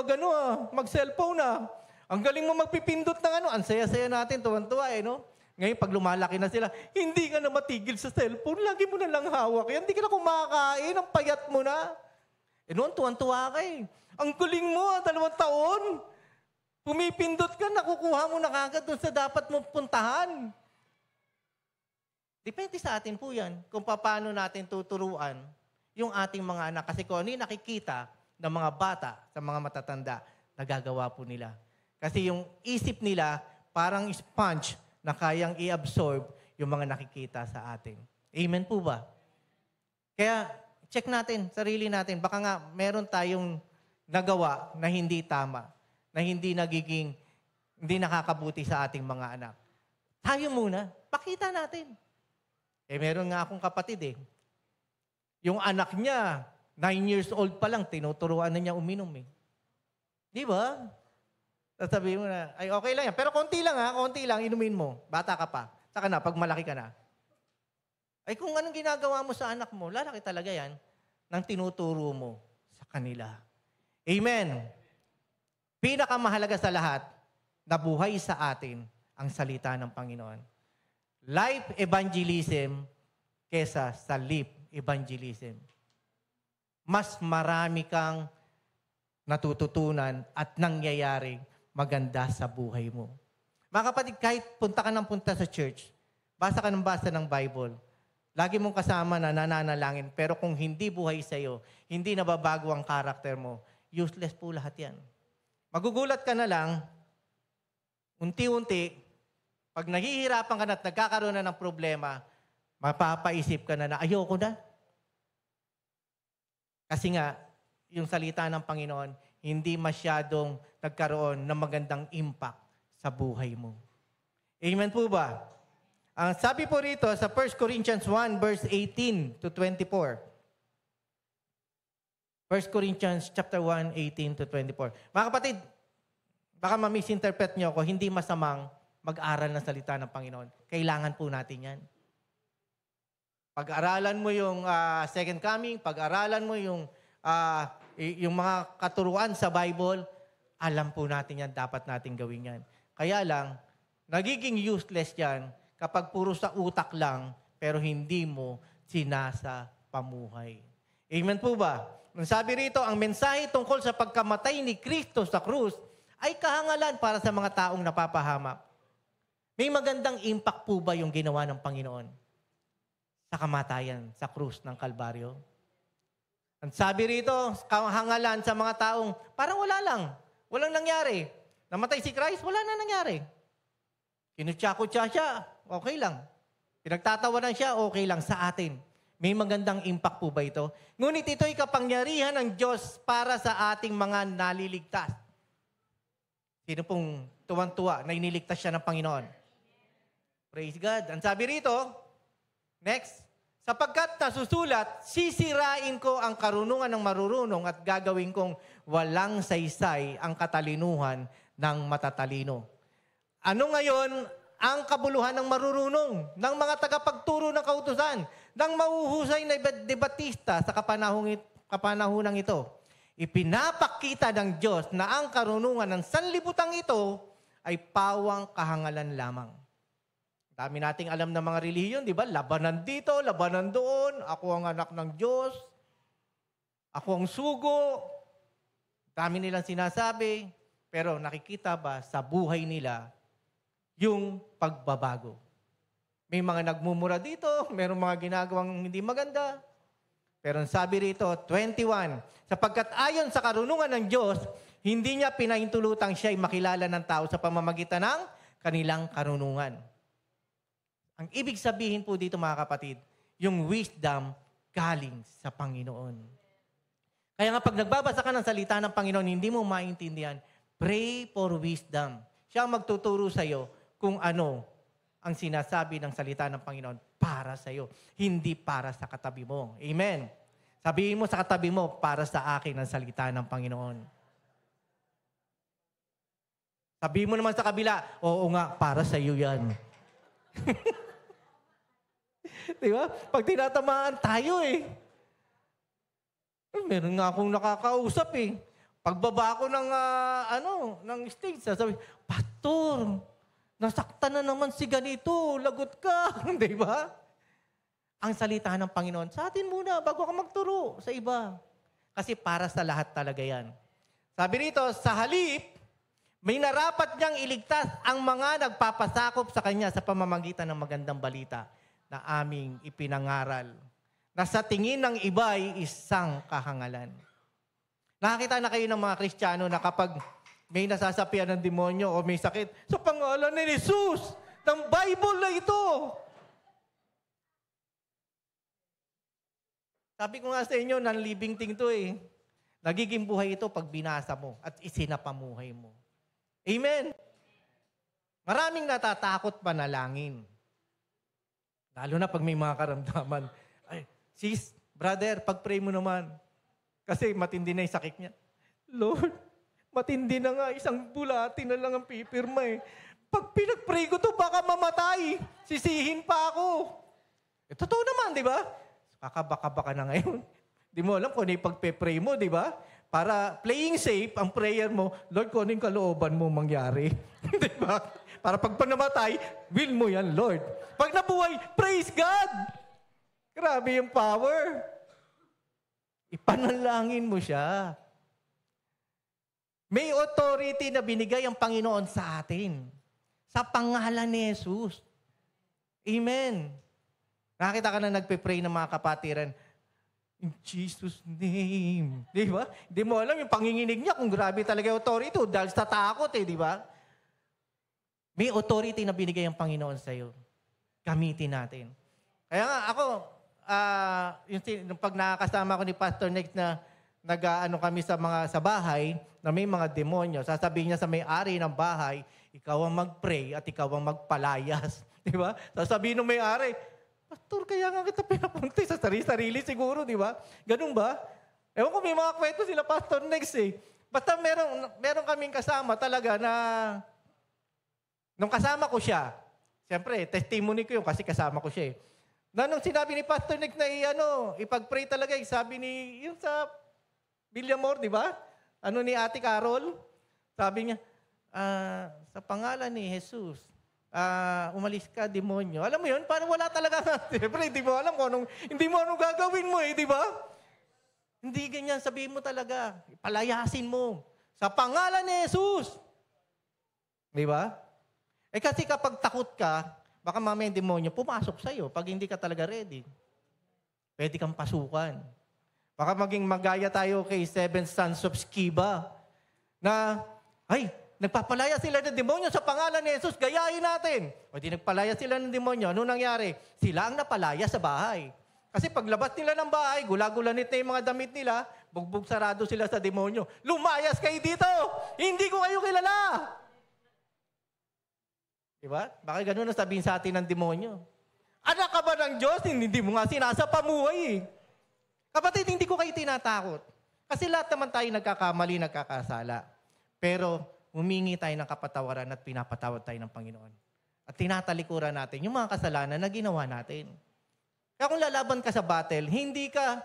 mag-cellphone na. Ang galing mo magpipindot ng ano. Ang saya-saya natin, tuwan-tuwa no? Ngayon, pag lumalaki na sila, hindi ka na matigil sa cellphone. Lagi mo na lang hawak yan. Hindi ka na kumakain. Ang payat mo na. Noon, tuwan-tuwa ka eh. Ang galing mo, 2 taon. Pumipindot ka, nakukuha mo na kagad doon sa dapat mo puntahan. Depende sa atin po yan kung paano natin tuturuan yung ating mga anak. Kasi kung ano yung nakikita ng mga bata sa mga matatanda, nagagawa po nila. Kasi yung isip nila, parang sponge na kayang i-absorb yung mga nakikita sa atin. Amen po ba? Kaya, check natin, sarili natin. Baka nga, meron tayong nagawa na hindi tama, na hindi nakakabuti sa ating mga anak. Tayo muna, pakita natin. Meron nga akong kapatid Yung anak niya, 9 years old pa lang, tinuturuan na niya uminom Di ba? Sasabihin mo na, ay okay lang yan. Pero konti lang, inumin mo. Bata ka pa. Saka na, pag malaki ka na. Ay kung anong ginagawa mo sa anak mo, lalaki talaga yan, nang tinuturo mo sa kanila. Amen. Pinakamahalaga sa lahat, nabuhay sa atin ang salita ng Panginoon. Life evangelism kesa sa lip evangelism. Mas marami kang natututunan at nangyayari maganda sa buhay mo. Mga kapatid, kahit punta ka ng punta sa church, basa ka ng basa ng Bible, lagi mong kasama na nananalangin, pero kung hindi buhay sa iyo, hindi nababago ang karakter mo, useless po lahat yan. Magugulat ka na lang, unti-unti, pag nahihirapan ka na at nagkakaroon na ng problema, mapapaisip ka na ayoko na. Kasi nga, yung salita ng Panginoon, hindi masyadong nagkaroon ng magandang impact sa buhay mo. Amen po ba? Ang sabi po rito sa 1 Corinthians 1 verse 18 to 24. 1 Corinthians chapter 1, 18 to 24. Mga kapatid, baka ma-misinterpret niyo ako, hindi masamang mag-aral ng salita ng Panginoon. Kailangan po natin yan. Pag-aralan mo yung second coming, pag-aralan mo yung mga katuruan sa Bible, alam po natin yan, dapat natin gawin yan. Kaya lang, nagiging useless yan kapag puro sa utak lang, pero hindi mo sinasa pamuhay. Amen po ba? Sabi rito, ang mensahe tungkol sa pagkamatay ni Kristo sa krus ay kahangalan para sa mga taong napapahamak. May magandang impact po ba yung ginawa ng Panginoon sa kamatayan, sa krus ng Kalbaryo? Ang sabi rito, kahangalan sa mga taong parang wala lang. Walang nangyari. Namatay si Christ, wala na nangyari. Kinutya-kutya siya, okay lang. Pinagtatawanan siya, okay lang sa atin. May magandang impact po ba ito? Ngunit ito'y kapangyarihan ng Diyos para sa ating mga naliligtas. Sino pong tuwang-tuwa na iniligtas siya ng Panginoon? Praise God. Ang sabi rito, next, sapagkat nasusulat, sisirain ko ang karunungan ng marurunong at gagawin kong walang saysay ang katalinuhan ng matatalino. Ano ngayon ang kabuluhan ng marurunong, ng mga tagapagturo ng kautusan, ng mahuhusay na debatista sa kapanahunang ito? Ipinapakita ng Diyos na ang karunungan ng sanlibutan ito ay pawang kahangalan lamang. Dami nating alam ng mga relihiyon, di ba? Labanan dito, labanan doon. Ako ang anak ng Diyos. Ako ang sugo. Dami nilang sinasabi. Pero nakikita ba sa buhay nila yung pagbabago? May mga nagmumura dito, mayroong mga ginagawang hindi maganda. Pero sabi rito, 21, sapagkat ayon sa karunungan ng Diyos, hindi niya pinahintulutang siya'y makilala ng tao sa pamamagitan ng kanilang karunungan. Ang ibig sabihin po dito mga kapatid, yung wisdom galing sa Panginoon. Kaya nga pag nagbabasa ka ng salita ng Panginoon, hindi mo maintindihan, pray for wisdom. Siya ang magtuturo sa iyo kung ano ang sinasabi ng salita ng Panginoon para sa iyo, hindi para sa katabi mo. Amen. Sabihin mo sa katabi mo, para sa akin ang salita ng Panginoon. Sabihin mo naman sa kabila, oo nga, para sa iyo yan. Diba? Pag tinatamaan tayo meron nga akong nakakausap Pagbaba ko ng stage, sabi, Pastor, nasaktan na naman si ganito, lagot ka. Diba? Ang salita ng Panginoon, sa atin muna, bago ka magturo sa iba. Kasi para sa lahat talaga yan. Sabi rito, sa halip, may narapat niyang iligtas ang mga nagpapasakop sa kanya sa pamamagitan ng magandang balita na aming ipinangaral, na sa tingin ng iba ay isang kahangalan. Nakakita na kayo ng mga Kristiyano na kapag may nasasapian ng demonyo o may sakit, sa pangalan ni Jesus, ng Bible na ito. Sabi ko nga sa inyo, non-living thing to Nagiging buhay ito pag binasa mo at isinapamuhay mo. Amen? Maraming natatakot panalangin. Lalo na pag may mga karamdaman. Ay, sis, brother, pag-pray mo naman. Kasi matindi na yung sakit niya. Lord, matindi na nga, isang bulati na lang ang pipirma Pag pinag-pray ko to, baka mamatay. Sisihin pa ako. Totoo naman, di ba? Kakabaka-baka na ngayon. Di mo alam kung ano yung pagpe-pray mo, di ba? Para playing safe, ang prayer mo, Lord, kung ano yung kalooban mo mangyari. Di ba? Para pag namatay, will mo yan, Lord. Pag nabuhay, praise God! Grabe yung power. Ipanalangin mo siya. May authority na binigay ang Panginoon sa atin. Sa pangalan ni Jesus. Amen. Nakita ka na nagpe-pray ng mga kapatiran, in Jesus' name. Di ba? Di mo alam yung panginginig niya kung grabe talaga yung authority dahil sa takot di ba? May authority na binigay ang Panginoon sa iyo. Gamitin natin. Kaya nga ako, yung pag nakakasama ko ni Pastor Next na nag-ano kami sa bahay na may mga demonyo, sasabihin niya sa may-ari ng bahay, ikaw ang mag-pray at ikaw ang magpalayas. Di ba? Sasabihin ng may-ari, Pastor, kaya nga kita pinapunti sa sarili-sarili siguro, di ba? Ganun ba? Ewan ko, may mga kwento sila Pastor Next Basta meron kaming kasama talaga na nung kasama ko siya, siyempre, testimony ko yun kasi kasama ko siya Na nung sinabi ni Pastor Next na ipag-pray talaga, sabi ni, yung sa Villamor, di ba? Ni Ate Carol, sabi niya, sa pangalan ni Jesus, umalis ka, demonyo. Alam mo yun, parang wala talaga. Siyempre, hindi mo alam kung hindi mo anong gagawin mo di ba? Hindi ganyan, sabihin mo talaga. Palayasin mo. Sa pangalan ni Jesus. Di ba? Kasi kapag takot ka, baka mamaya yung demonyo pumasok sa'yo pag hindi ka talaga ready. Pwede kang pasukan. Baka maging magaya tayo kay Seven Sons of Sceva na, nagpapalaya sila ng demonyo sa pangalan ni Jesus, gayahin natin. O di nagpalaya sila ng demonyo, ano nangyari? Sila ang napalaya sa bahay. Kasi paglabas nila ng bahay, gula-gulanit na yung mga damit nila, bugbog sarado sila sa demonyo. Lumayas kayo dito! Hindi ko kayo kilala! Diba? Baka ganun ang sabihin sa atin ng demonyo. Anak ka ba ng Diyos? Hindi mo nga sinasapamuhay eh. Kapatid, hindi ko kayo tinatakot. Kasi lahat naman tayo nagkakamali, nagkakasala. Pero humingi tayo ng kapatawaran at pinapatawad tayo ng Panginoon. At tinatalikuran natin yung mga kasalanan na ginawa natin. Kaya kung lalaban ka sa battle, hindi ka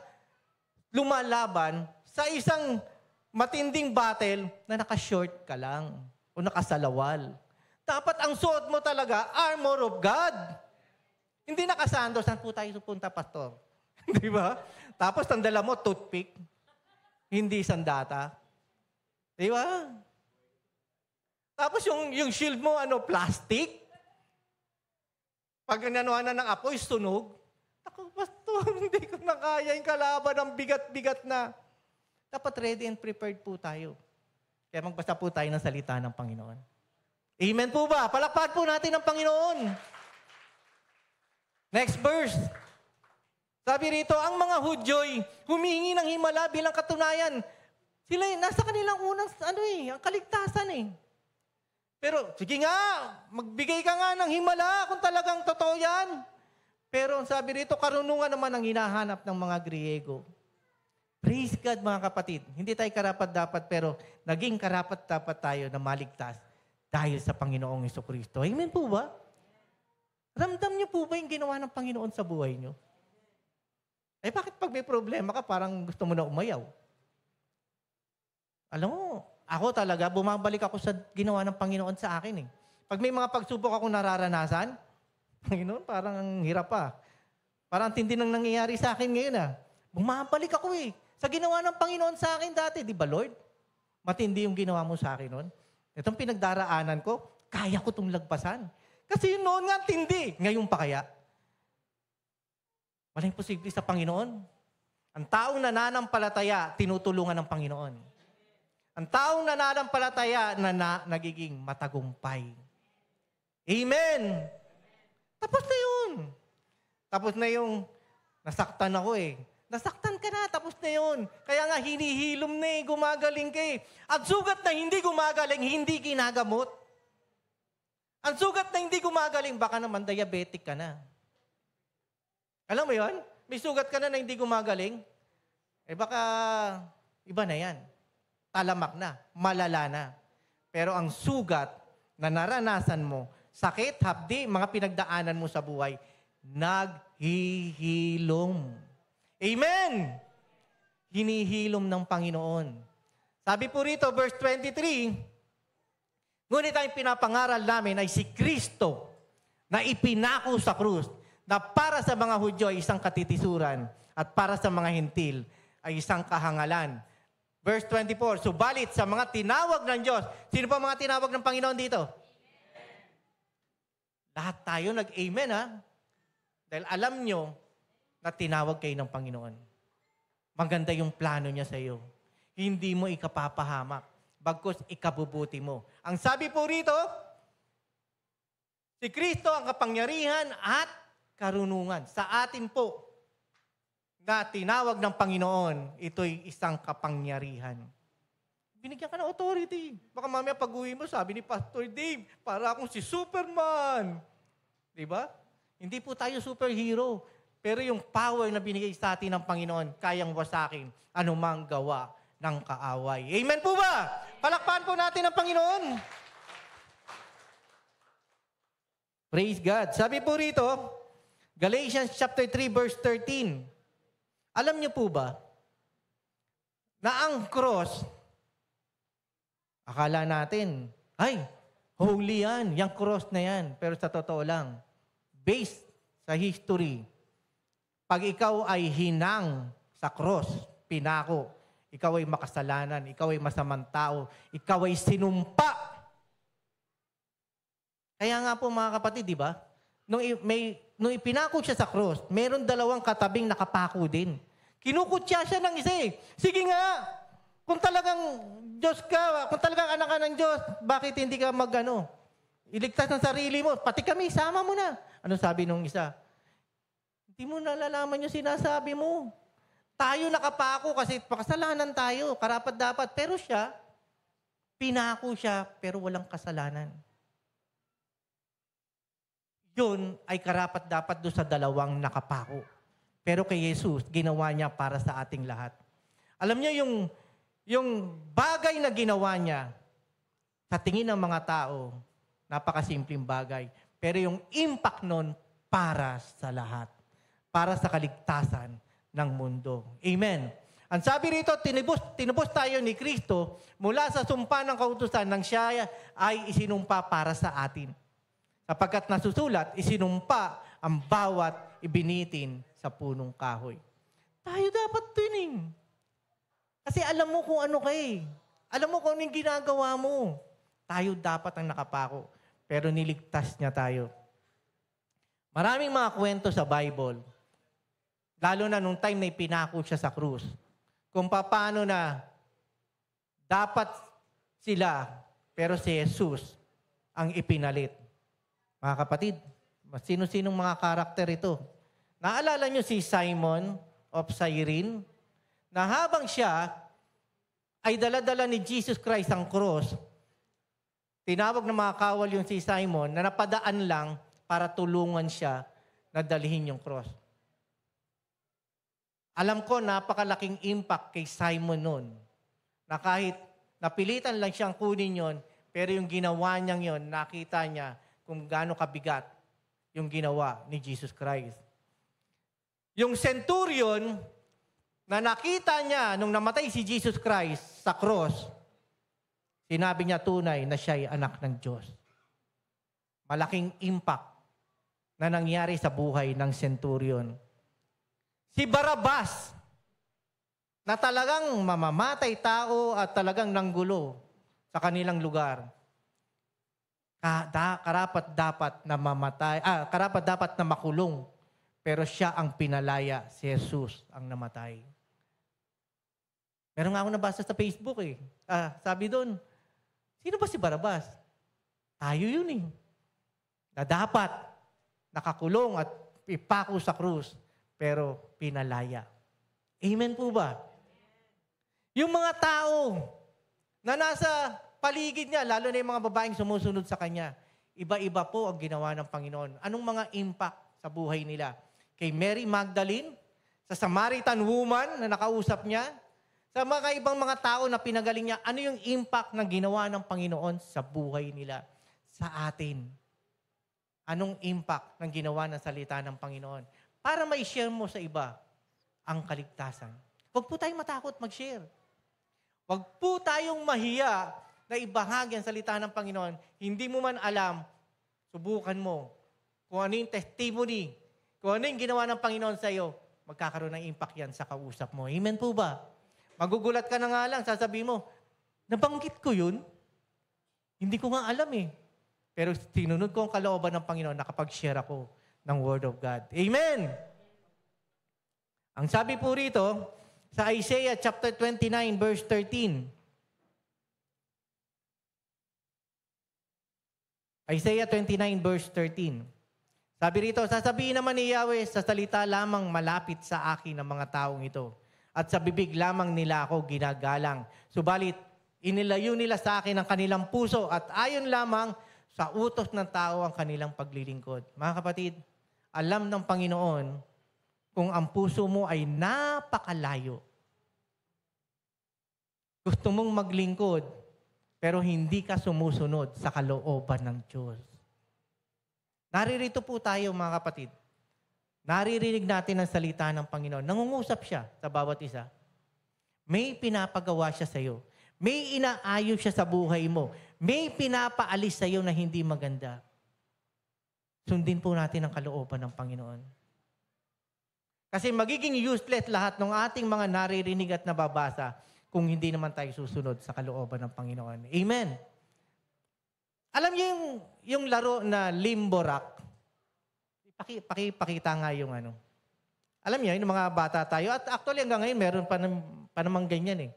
lumalaban sa isang matinding battle na nakashort ka lang o nakasalawal. Dapat ang suot mo talaga, armor of God. Hindi nakasando, saan po tayo pupunta, pastor? Di ba? Tapos ang dala mo, toothpick. Hindi sandata. Di ba? Tapos yung shield mo, plastic. Pag nanuhan na ng apoy, sunog. Ako, pastor, hindi ko na kaya yung kalaban, ang bigat-bigat na. Dapat ready and prepared po tayo. Kaya magbasa po tayo ng salita ng Panginoon. Amen po ba? Palakpakan po natin ang Panginoon. Next verse. Sabi rito, ang mga Hudyo'y humihingi ng himala bilang katunayan. Sila nasa kanilang unang, ang kaligtasan eh. Pero, sige nga, magbigay ka nga ng himala kung talagang totoo yan. Pero sabi rito, karunungan naman ang hinahanap ng mga Griego. Praise God mga kapatid. Hindi tayo karapat-dapat pero naging karapat-dapat tayo na maligtas dahil sa Panginoong Jesucristo. Amen po ba? Ramdam niyo po ba yung ginawa ng Panginoon sa buhay niyo? Eh bakit pag may problema ka parang gusto mo na umayaw? Alam mo, ako talaga, bumabalik ako sa ginawa ng Panginoon sa akin eh. Pag may mga pagsubok ako nararanasan, Panginoon, parang ang hirap pa. Parang tindi nang nangyayari sa akin ngayon ah. Bumabalik ako eh. Sa ginawa ng Panginoon sa akin dati, di ba Lord? Matindi yung ginawa mo sa akin noon. Itong pinagdaraanan ko, kaya ko itong lagpasan. Kasi yun noon nga tindi. Ngayon pa kaya? Walang posible sa Panginoon. Ang taong nananampalataya, tinutulungan ng Panginoon. Ang taong nananampalataya nagiging matagumpay. Amen! Tapos na yun. Tapos na yung nasaktan ako eh. Nasaktan ka na, tapos na yun. Kaya nga hinihilom na eh, gumagaling ka eh. Ang sugat na hindi gumagaling, hindi ginagamot. Ang sugat na hindi gumagaling, baka naman diabetic ka na. Alam mo yun? May sugat ka na hindi gumagaling. Eh baka iba na yan. Talamak na, malala na. Pero ang sugat na naranasan mo, sakit, hapdi, mga pinagdaanan mo sa buhay, naghihilom. Amen! Hinihilom ng Panginoon. Sabi po rito, verse 23, ngunit ang pinapangaral namin ay si Kristo na ipinako sa krus, na para sa mga Hudyo ay isang katitisuran at para sa mga Hintil ay isang kahangalan. Verse 24, subalit sa mga tinawag ng Diyos, sino pa mga tinawag ng Panginoon dito? Lahat tayo nag-amen ha? Dahil alam nyo na tinawag kayo ng Panginoon. Maganda yung plano niya sa iyo. Hindi mo ikapapahamak. Bagkus ikabubuti mo. Ang sabi po rito, si Kristo ang kapangyarihan at karunungan. Sa atin po na tinawag ng Panginoon, ito'y isang kapangyarihan. Binigyan ka ng authority. Baka mamaya pag-uwi mo, sabi ni Pastor Dave, para akong si Superman. Diba? Hindi po tayo superhero. Pero yung power na binigay sa atin ng Panginoon, kayang wasakin anumang gawa ng kaaway. Amen po ba? Palakpakan po natin ang Panginoon. Praise God. Sabi po rito, Galatians chapter 3 verse 13. Alam niyo po ba na ang cross, akala natin, ay, holy yan, yung cross na yan. Pero sa totoo lang, based sa history, pag ikaw ay hinang sa cross, pinako, ikaw ay makasalanan, ikaw ay masamang tao, ikaw ay sinumpa. Kaya nga po mga kapatid, di ba? Nung ipinako siya sa cross, meron dalawang katabing nakapako din. Kinukutya siya ng isa eh. Sige nga, kung talagang Diyos ka, kung talagang anak ka ng Diyos, bakit hindi ka iligtas ng sarili mo? Pati kami, sama mo na. Ano sabi nung isa? Hindi mo nalalaman yung sinasabi mo. Tayo nakapako kasi pakasalanan tayo, karapat dapat. Pero siya, pinako siya, pero walang kasalanan. Yun ay karapat dapat doon sa dalawang nakapako. Pero kay Jesus, ginawa niya para sa ating lahat. Alam niyo yung bagay na ginawa niya, sa tingin ng mga tao, napakasimpleng bagay. Pero yung impact nun, para sa lahat. Para sa kaligtasan ng mundo. Amen. Ang sabi rito, tinubos tayo ni Kristo mula sa sumpa ng kautusan nang siya ay isinumpa para sa atin. Sapagkat nasusulat, isinumpa ang bawat ibinitin sa punong kahoy. Tayo dapat tuning. Kasi alam mo kung ano kay. Alam mo kung anong ginagawa mo. Tayo dapat ang nakapako. Pero niligtas niya tayo. Maraming mga kwento sa Bible. Lalo na nung time na ipinako siya sa krus. Kung paano na dapat sila, pero si Jesus ang ipinalit. Mga kapatid, sino-sinong mga karakter ito? Naalala niyo si Simon of Cyrene? Na habang siya ay dala-dala ni Jesus Christ ang cross, tinawag ng mga kawal yung si Simon na napadaan lang para tulungan siya na dalhin yung cross. Alam ko, napakalaking impact kay Simon noon. Na kahit napilitan lang siyang kunin yon, pero yung ginawa niyang yon, nakita niya kung gaano kabigat yung ginawa ni Jesus Christ. Yung centurion, na nakita niya nung namatay si Jesus Christ sa cross, sinabi niya tunay na siya ay anak ng Diyos. Malaking impact na nangyari sa buhay ng centurion. Si Barabas, na talagang mamamatay tao at talagang nanggulo sa kanilang lugar. Karapat dapat na mamatay, karapat dapat na makulong, pero siya ang pinalaya, si Jesus ang namatay. Meron nga ako nabasa sa Facebook sabi doon, sino ba si Barabas? Tayo yun na dapat nakakulong at ipako sa krus, pero pinalaya. Amen po ba? Yung mga tao na nasa paligid niya, lalo na yung mga babaeng sumusunod sa kanya, iba-iba po ang ginawa ng Panginoon. Anong mga impact sa buhay nila? Kay Mary Magdalene, sa Samaritan woman na nakausap niya, sa mga ibang mga tao na pinagaling niya, ano yung impact na ginawa ng Panginoon sa buhay nila? Sa atin. Anong impact ng ginawa ng salita ng Panginoon? Para ma-share mo sa iba ang kaligtasan. Huwag po tayong matakot mag-share. Huwag po tayong mahiya na ibahagi ang salita ng Panginoon. Hindi mo man alam, subukan mo. Kung ano yung testimony, kung ano yung ginawa ng Panginoon sa iyo, magkakaroon ng impact yan sa kausap mo. Amen po ba? Magugulat ka na nga lang, sasabihin mo, nabanggit ko yun? Hindi ko nga alam Pero tinunod ko ang kalooban ng Panginoon, nakapag-share ako ng Word of God. Amen! Ang sabi po rito, sa Isaiah chapter 29, verse 13. Isaiah 29, verse 13. Sabi rito, sasabihin naman ni Yahweh, sa salita lamang malapit sa akin ang mga taong ito. At sa bibig lamang nila ako ginagalang. Subalit, inilayo nila sa akin ang kanilang puso at ayon lamang sa utos ng tao ang kanilang paglilingkod. Mga kapatid, alam ng Panginoon kung ang puso mo ay napakalayo. Gusto mong maglingkod, pero hindi ka sumusunod sa kalooban ng Diyos. Naririto po tayo, mga kapatid. Naririnig natin ang salita ng Panginoon. Nangungusap siya sa bawat isa. May pinapagawa siya sa iyo. May inaayos siya sa buhay mo. May pinapaalis sa iyo na hindi maganda. Sundin po natin ang kalooban ng Panginoon. Kasi magiging useless lahat ng ating mga naririnig at nababasa kung hindi naman tayo susunod sa kalooban ng Panginoon. Amen. Alam niyo yung laro na limbo rock? Pakita nga yung ano. Alam niyo, yung mga bata tayo, at actually hanggang ngayon meron pa namang ganyan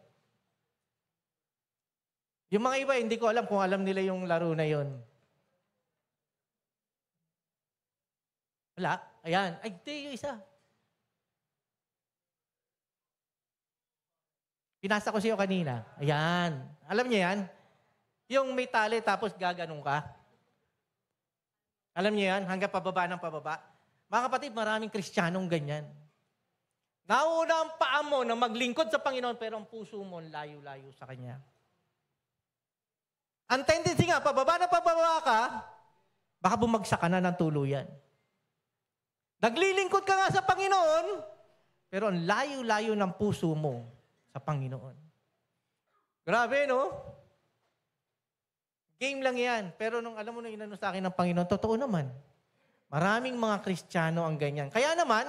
Yung mga iba, hindi ko alam kung alam nila yung laro na yon. Wala? Ayan. Ay, di yung isa. Pinasa ko sa iyo kanina. Ayan. Alam niyo yan? Yung may tali tapos gaganong ka. Alam niyo yan? Hanggang pababa ng pababa. Mga kapatid, maraming Kristiyanong ganyan. Nauna ang paa mo na maglingkod sa Panginoon pero ang puso mo layo-layo sa Kanya. Ang tendency nga, pababa na pababa ka, baka bumagsak ka na ng tuluyan. Naglilingkod ka nga sa Panginoon, pero ang layo-layo ng puso mo sa Panginoon. Grabe, no? Game lang yan. Pero nung alam mo na inano sa akin ng Panginoon, totoo naman. Maraming mga Kristiyano ang ganyan. Kaya naman,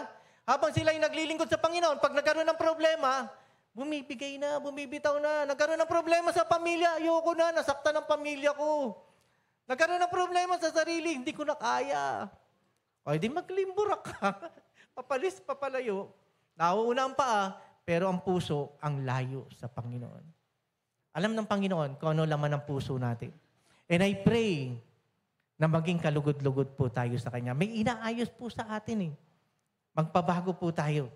habang sila ay naglilingkod sa Panginoon, pag nagkaroon ng problema, bumibigay na, bumibitaw na. Nagkaroon ng problema sa pamilya, ayoko na, nasaktan ng pamilya ko. Nagkaroon ng problema sa sarili, hindi ko na kaya. O, di maglimburak ka. Papalis, papalayo. Nauuna ang paa, pero ang puso ang layo sa Panginoon. Alam ng Panginoon kung ano laman ng puso natin. And I pray na maging kalugod-lugod po tayo sa Kanya. May inaayos po sa atin eh. Magpabago po tayo.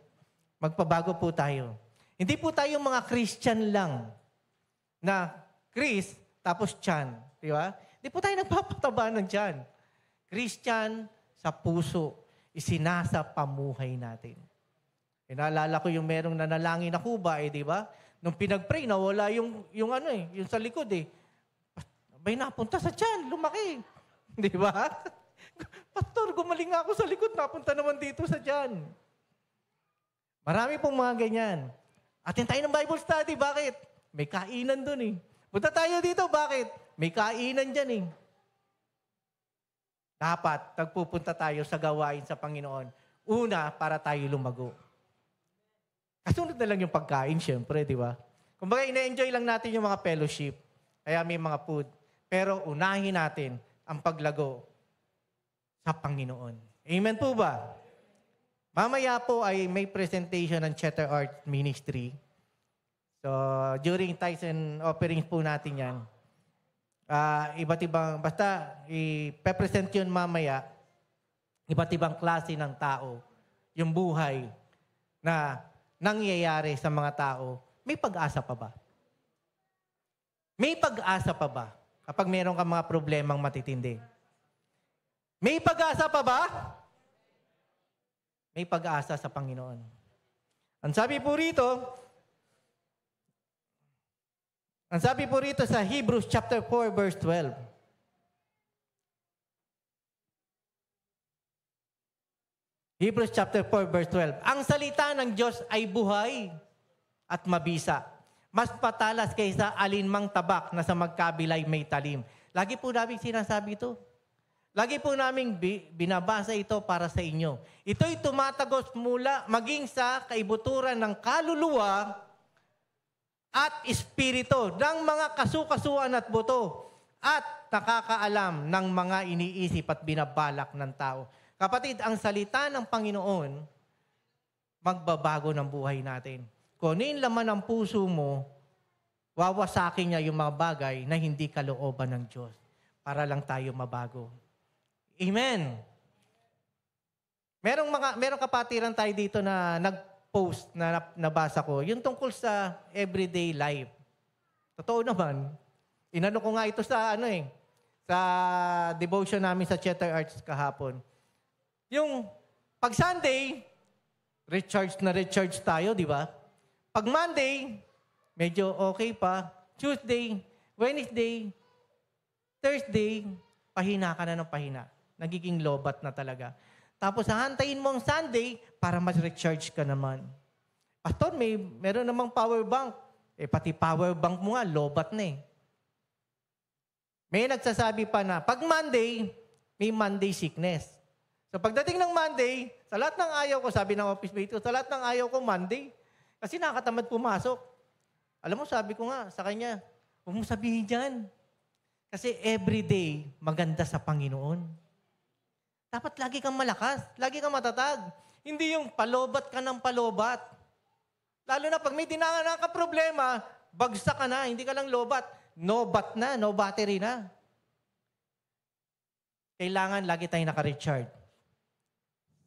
Magpabago po tayo. Hindi po tayo mga Christian lang na Chris tapos Chan. Di ba? Hindi po tayo nagpapataba ng Chan. Christian sa puso, isinasa pamuhay natin. E naalala ko yung merong nanalangin na kuba di ba? Nung pinag-pray, nawala yung sa likod eh. Bay napunta sa tiyan, lumaki. Di ba? Pastor, gumaling nga ako sa likod, napunta naman dito sa tiyan. Marami pong mga ganyan. Atin tayo ng Bible study, bakit? May kainan dun eh. Punta tayo dito, bakit? May kainan dyan eh. Dapat, tagpupunta tayo sa gawain sa Panginoon. Una, para tayo lumago. Kasunod na lang yung pagkain, syempre, di ba? Kumbaga, ina-enjoy lang natin yung mga fellowship. Kaya may mga food. Pero unahin natin ang paglago sa Panginoon. Amen po ba? Mamaya po ay may presentation ng Cheddar Art Ministry. So, during tithes and offerings po natin yan. Iba't ibang, basta ipepresent yun mamaya, iba't ibang klase ng tao, yung buhay na nangyayari sa mga tao, may pag-asa pa ba? May pag-asa pa ba kapag meron kang mga problemang matitindi? May pag-asa pa ba? May pag-asa sa Panginoon. Ang sabi po rito sa Hebrews chapter 4 verse 12. Hebrews chapter 4 verse 12. Ang salita ng Diyos ay buhay at mabisa. Mas patalas kaysa alinmang tabak na sa magkabilay may talim. Lagi po namin sinasabi ito. Lagi po namin binabasa ito para sa inyo. Ito'y tumatagos mula maging sa kaibuturan ng kaluluwa at espiritu ng mga kasukasuan at buto at nakakaalam ng mga iniisip at binabalak ng tao. Kapatid, ang salita ng Panginoon magbabago ng buhay natin. Kung ano yung laman ng puso mo, wawasakin niya yung mga bagay na hindi kalooban ng Diyos para lang tayo mabago. Amen. Merong kapatiran tayo dito na nag-post na nabasa ko, yung tungkol sa everyday life. Totoo naman. Inano ko nga ito sa sa devotion namin sa Cheddar Arts kahapon. Yung pag Sunday, recharge tayo, di ba? Pag Monday, medyo okay pa. Tuesday, Wednesday, Thursday, pahina ka na ng pahina. Nagiging lobat na talaga. Tapos hahantayin mo ang Sunday para mas recharge ka naman. Pastor, meron namang power bank. Pati power bank mo nga, lobat na eh. May nagsasabi pa na, pag Monday, may Monday sickness. So pagdating ng Monday, sa lahat ng ayaw ko, sabi ng office mate ko, sa lahat ng ayaw ko Monday, kasi nakatamad pumasok. Alam mo, sabi ko nga sa kanya, huwag mo sabihin dyan. Kasi everyday, maganda sa Panginoon. Dapat lagi kang malakas, lagi kang matatag. Hindi yung palobat ka ng palobat. Lalo na pag may dinanganan ka problema, bagsak ka na, hindi ka lang lobat. No bat na, no battery na. Kailangan lagi tayong naka-recharge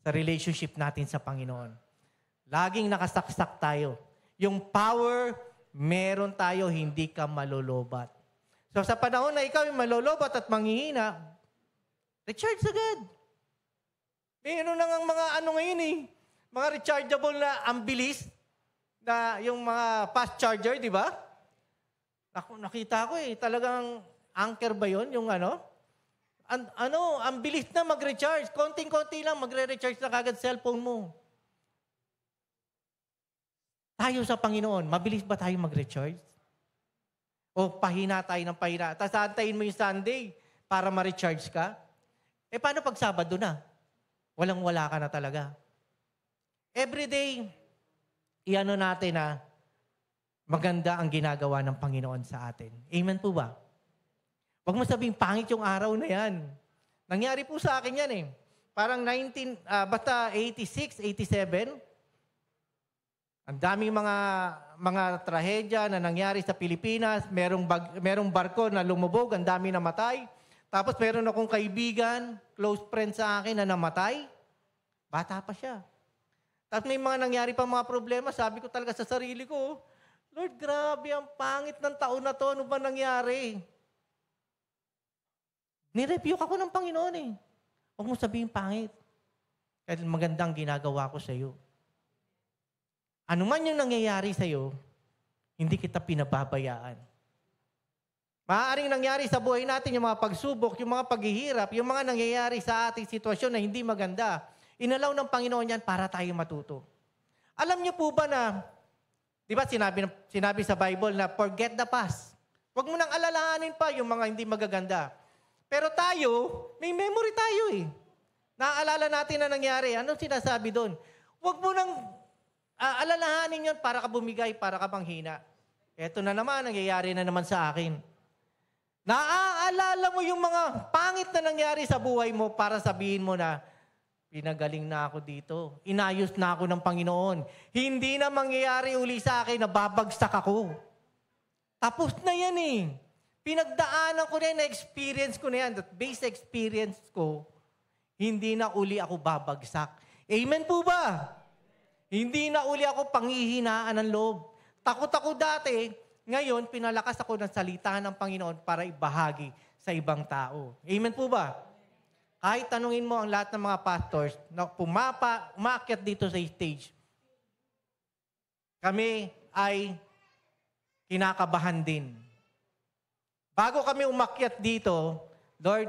sa relationship natin sa Panginoon. Laging nakasaksak tayo. Yung power, meron tayo, hindi ka malolobat. So sa panahon na ikaw yung malolobat at manghihina, recharge agad. Meron na nga mga ngayon mga rechargeable na ang bilis, na yung mga fast charger, di ba? Nakita ko talagang anchor ba yun? Yung ang bilis na mag-recharge. Konting-konti lang, magre-recharge na kagad cellphone mo. Tayo sa Panginoon, mabilis ba tayo mag-recharge? O pahina tayo ng pahina? Tapos antayin mo yung Sunday para ma-recharge ka? Paano pag Sabado na? Walang-wala ka na talaga. Everyday, natin na maganda ang ginagawa ng Panginoon sa atin. Amen po ba? Huwag mo sabihing pangit yung araw na yan. Nangyari po sa akin yan Parang 86, 87, ang daming mga trahedya na nangyari sa Pilipinas. Merong barko na lumubog, ang dami namatay. Tapos meron akong kaibigan, close friend sa akin na namatay. Bata pa siya. Tapos may mga nangyari pa mga problema. Sabi ko talaga sa sarili ko, Lord, grabe, ang pangit ng taon na to. Ano ba nangyari? Ni-rebuke ako ng Panginoon Huwag mo sabihin pangit. Kahit magandang ginagawa ko sa iyo. Ano man yung nangyayari sa iyo, hindi kita pinababayaan. Maaaring nangyari sa buhay natin yung mga pagsubok, yung mga paghihirap, yung mga nangyayari sa ating sitwasyon na hindi maganda. Inalaw ng Panginoon yan para tayo matuto. Alam niyo po ba na, di ba sinabi sa Bible na forget the past. Huwag mo nang alalahanin pa yung mga hindi magaganda. Pero tayo, may memory tayo Naaalala natin na nangyari. Anong sinasabi doon? Huwag mo nang alalahanin yun para ka bumigay, para ka manghina. Eto na naman, nangyayari na naman sa akin. Naaalala mo yung mga pangit na nangyari sa buhay mo para sabihin mo na, pinagaling na ako dito. Inayos na ako ng Panginoon. Hindi na mangyayari uli sa akin na babagsak ako. Tapos na yan Pinagdaanan ko na yan, na-experience ko na yan. That base experience ko, hindi na uli ako babagsak. Amen po ba? Hindi na uli ako panghihinaan ng loob. Takot ako dati, ngayon pinalakas ako ng salita ng Panginoon para ibahagi sa ibang tao. Amen po ba? Kahit tanungin mo ang lahat ng mga pastors na umaakyat dito sa stage, kami ay kinakabahan din. Bago kami umakyat dito, Lord,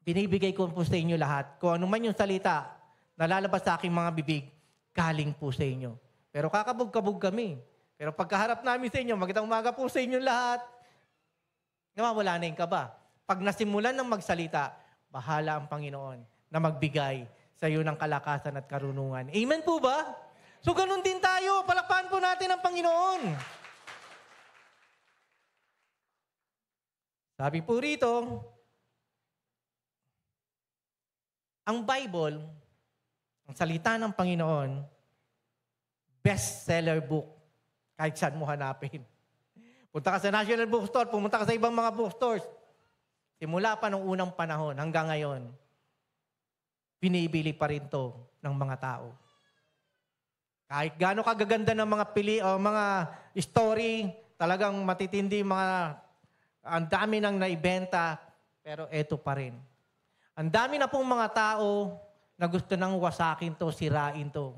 binibigay ko po sa inyo lahat. Kung ano man yung salita na lalabas sa aking mga bibig, galing po sa inyo. Pero kakabog-kabog kami. Pero pagkaharap namin sa inyo, magandang umaga po sa inyo lahat, nawawala na yung kaba. Pag nasimulan ng magsalita, bahala ang Panginoon na magbigay sa iyo ng kalakasan at karunungan. Amen po ba? So ganun din tayo. Palakpakan po natin ang Panginoon. Sabi po rito, ang Bible, ang salita ng Panginoon, bestseller book. Kahit saan mo hanapin. Punta ka sa National Bookstore, pumunta ka sa ibang mga bookstores. Simula pa nung unang panahon hanggang ngayon, binibili pa rin to ng mga tao. Kahit gaano kagaganda ng mga mga story, talagang matitindi ang dami nang naibenta, pero eto pa rin. Ang dami na pong mga tao na gusto nang wasakin to, sirain to.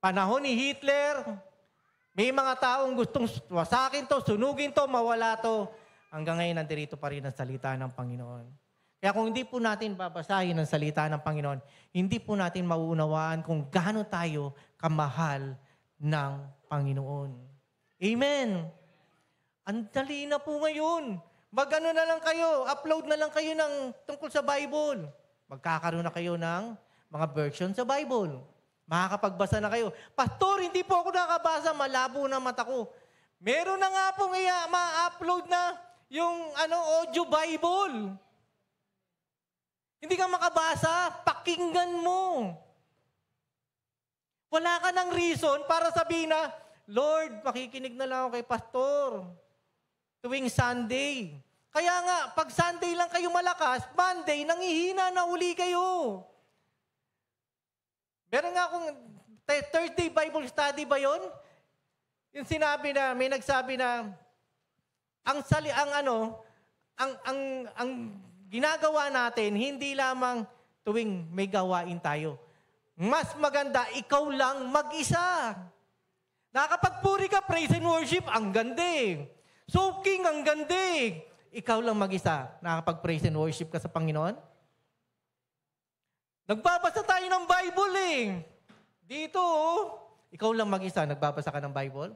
Panahon ni Hitler, may mga taong gustong wasakin to, sunugin to, mawala to. Hanggang ngayon, nandirito pa rin ang salita ng Panginoon. Kaya kung hindi po natin babasahin ang salita ng Panginoon, hindi po natin mauunawaan kung gaano tayo kamahal ng Panginoon. Amen! Ang dali na po ngayon. Mag-ano na lang kayo, upload na lang kayo ng tungkol sa Bible. Magkakaroon na kayo ng mga version sa Bible. Makakapagbasa na kayo. Pastor, hindi po ako nakabasa, malabo na mata ko. Meron na nga pong ma-upload na yung audio Bible. Hindi ka makabasa, pakinggan mo. Wala ka ng reason para sabihin na, Lord, makikinig na lang ako kay Pastor tuwing Sunday. Kaya nga, pag Sunday lang kayo malakas, Monday, nangihina na uli kayo. Meron nga akong Thursday Bible study ba yun? Yung sinabi na, may nagsabi na, ang ginagawa natin, hindi lamang tuwing may gawain tayo. Mas maganda, ikaw lang mag-isa. Nakakapagpuri ka, praise and worship, ang ganda. Soaking, ang ganda. Ikaw lang mag-isa. Nakakapag-praise and worship ka sa Panginoon? Nagbabasa tayo ng Bible Dito, ikaw lang mag-isa, nagbabasa ka ng Bible?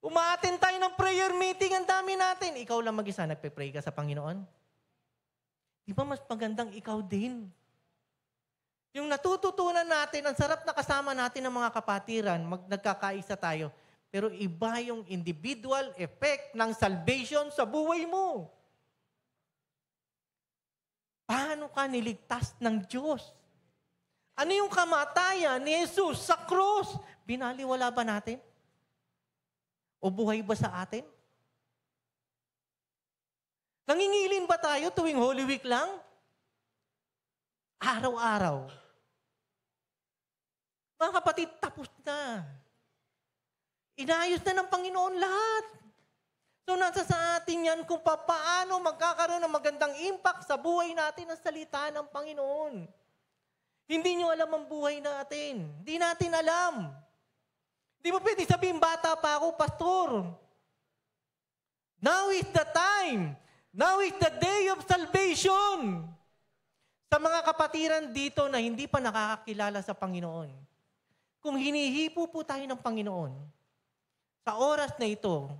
Umaattend tayo ng prayer meeting, ang dami natin. Ikaw lang mag-isa, nagpe-pray ka sa Panginoon? Di ba mas magandang ikaw din? Yung natututunan natin, ang sarap na kasama natin ng mga kapatiran, nagkakaisa tayo. Pero iba yung individual effect ng salvation sa buhay mo. Paano ka niligtas ng Diyos? Ano yung kamatayan ni Jesus sa krus? Binaliwala ba natin? O buhay ba sa atin? Nangingilin ba tayo tuwing Holy Week lang? Araw-araw. Mga kapatid, tapos na. Inayos na ng Panginoon lahat. So nasa sa atin yan kung paano magkakaroon ng magandang impact sa buhay natin ang salita ng Panginoon. Hindi nyo alam ang buhay natin. Hindi natin alam. Hindi mo pwede sabihin, bata pa ako, pastor. Now is the time. Now is the day of salvation. Sa mga kapatiran dito na hindi pa nakakakilala sa Panginoon, kung hinihipo po tayo ng Panginoon, sa oras na ito,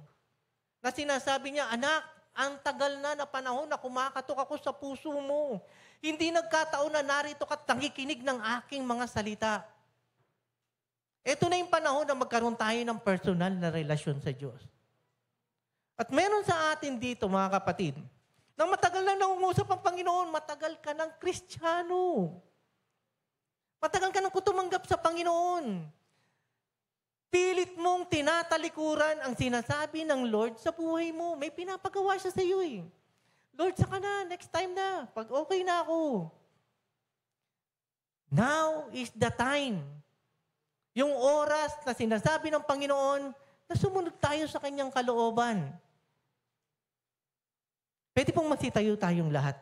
na sinasabi niya, anak, ang tagal na panahon na kumakatok ako sa puso mo. Hindi nagkataon na narito ka nakikinig ng aking mga salita. Ito na yung panahon na magkaroon tayo ng personal na relasyon sa Diyos. At meron sa atin dito, mga kapatid, nang matagal na nangungusap ang Panginoon, matagal ka ng Kristiyano. Matagal ka nang tumanggap sa Panginoon. Pilit mong tinatalikuran ang sinasabi ng Lord sa buhay mo. May pinapagawa siya sa iyo Lord, saka na, next time na, pag okay na ako. Now is the time. Yung oras na sinasabi ng Panginoon na sumunod tayo sa kanyang kalooban. Pwede pong magsitayo tayong lahat.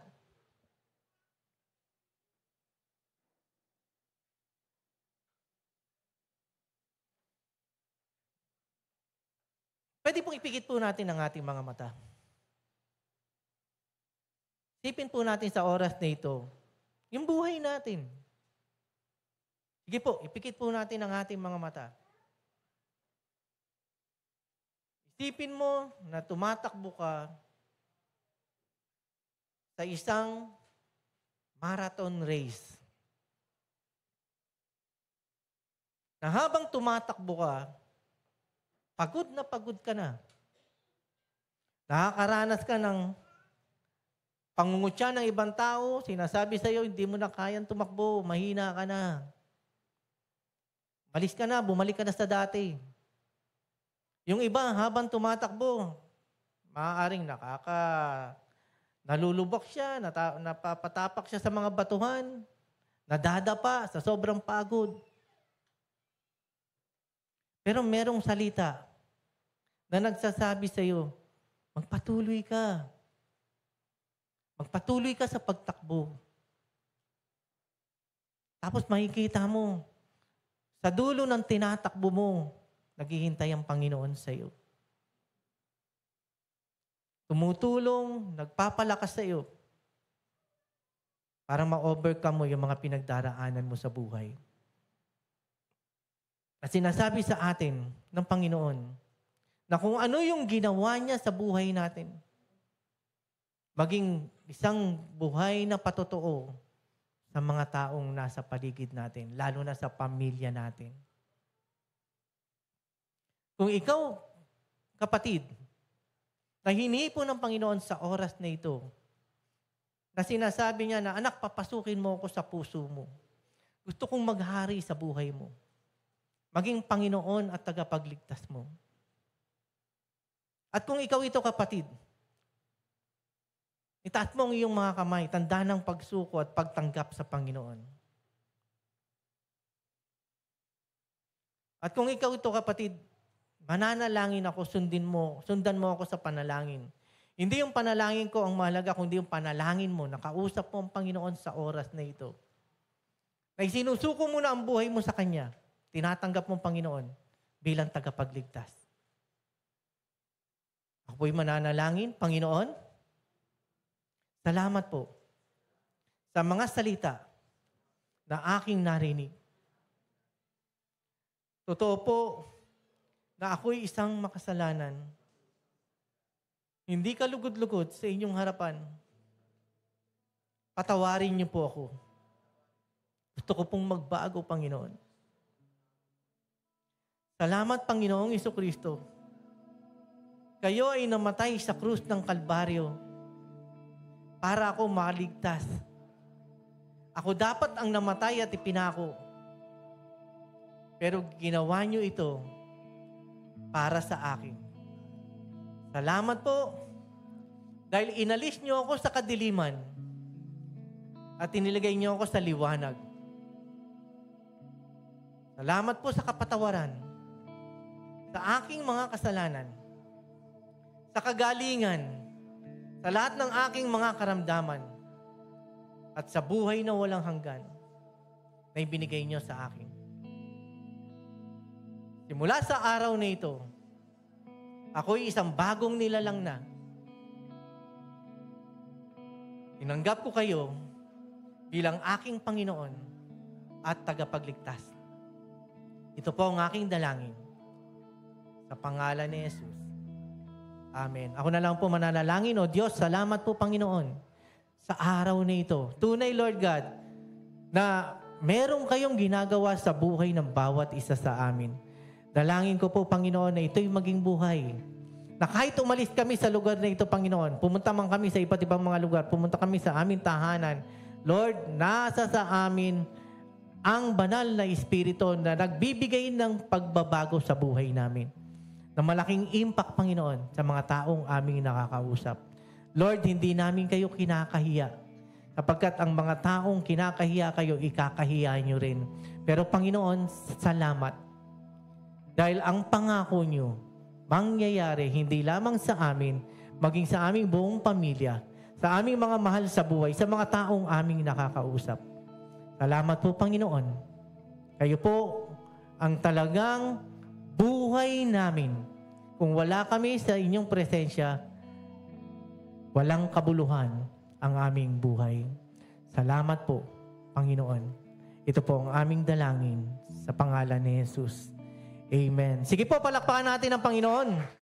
Pwede pong ipikit po natin ang ating mga mata. Isipin po natin sa oras na ito, yung buhay natin. Sige po, ipikit po natin ang ating mga mata. Isipin mo na tumatakbo ka sa isang marathon race. Na habang tumatakbo ka, pagod ka na. Nakakaranas ka ng pangungutya ng ibang tao, sinasabi sa iyo, hindi mo na kayang tumakbo, mahina ka na. Malis ka na, bumalik ka na sa dati. Yung iba, habang tumatakbo, maaaring nalulubak siya, napapatapak siya sa mga batuhan, nadadapa sa sobrang pagod. Pero merong salita na nagsasabi sa iyo, magpatuloy ka. Magpatuloy ka sa pagtakbo. Tapos makikita mo, sa dulo ng tinatakbo mo, naghihintay ang Panginoon sa iyo. Tumutulong, nagpapalakas sa iyo para ma-overcome mo yung mga pinagdaraanan mo sa buhay. At sinasabi sa atin ng Panginoon na kung ano yung ginawa niya sa buhay natin, maging isang buhay na patotoo sa mga taong nasa paligid natin, lalo na sa pamilya natin. Kung ikaw, kapatid, na hinipo ng Panginoon sa oras na ito, na sinasabi niya na, anak, papasukin mo ako sa puso mo. Gusto kong maghari sa buhay mo. Maging Panginoon at tagapagligtas mo. At kung ikaw ito, kapatid, itaas mo ang iyong mga kamay, tanda ng pagsuko at pagtanggap sa Panginoon. At kung ikaw ito, kapatid, mananalangin ako, sundan mo ako sa panalangin. Hindi yung panalangin ko ang mahalaga, kundi yung panalangin mo, nakausap mo ang Panginoon sa oras na ito. Na isinusuko mo na ang buhay mo sa Kanya, tinatanggap mo ang Panginoon bilang tagapagligtas. Ako po'y mananalangin, Panginoon, salamat po sa mga salita na aking narinig. Totoo po na ako'y isang makasalanan. Hindi ka lugod-lugod sa inyong harapan. Patawarin niyo po ako. Gusto ko pong magbago, Panginoon. Salamat, Panginoong Jesucristo. Kayo ay namatay sa krus ng Kalbaryo para ako makaligtas. Ako dapat ang namatay at ipinako. Pero ginawa niyo ito para sa akin. Salamat po dahil inalis niyo ako sa kadiliman at inilagay niyo ako sa liwanag. Salamat po sa kapatawaran sa aking mga kasalanan, sa kagalingan, sa lahat ng aking mga karamdaman, at sa buhay na walang hanggan na ibinigay niyo sa akin. Simula sa araw na ito, ako'y isang bagong nilalang na. Tinanggap ko kayo bilang aking Panginoon at tagapagligtas. Ito po ang aking dalangin. Sa pangalan ni Jesus. Amen. Ako na lang po mananalangin. O Diyos, salamat po Panginoon sa araw na ito. Tunay, Lord God, na meron kayong ginagawa sa buhay ng bawat isa sa amin. Dalangin ko po, Panginoon, na ito'y maging buhay. Na kahit umalis kami sa lugar na ito, Panginoon, pumunta man kami sa iba't ibang mga lugar, pumunta kami sa aming tahanan, Lord, nasa sa amin ang banal na Espiritu na nagbibigay ng pagbabago sa buhay namin. Na malaking impact, Panginoon, sa mga taong aming nakakausap. Lord, hindi namin kayo kinakahiya. Sapagkat ang mga taong kinakahiya kayo, ikakahiya nyo rin. Pero Panginoon, salamat. Dahil ang pangako nyo, mangyayari hindi lamang sa amin, maging sa aming buong pamilya, sa aming mga mahal sa buhay, sa mga taong aming nakakausap. Salamat po, Panginoon. Kayo po ang talagang buhay namin. Kung wala kami sa inyong presensya, walang kabuluhan ang aming buhay. Salamat po, Panginoon. Ito po ang aming dalangin sa pangalan ni Jesus. Amen. Sige po, palakpakan natin ang Panginoon.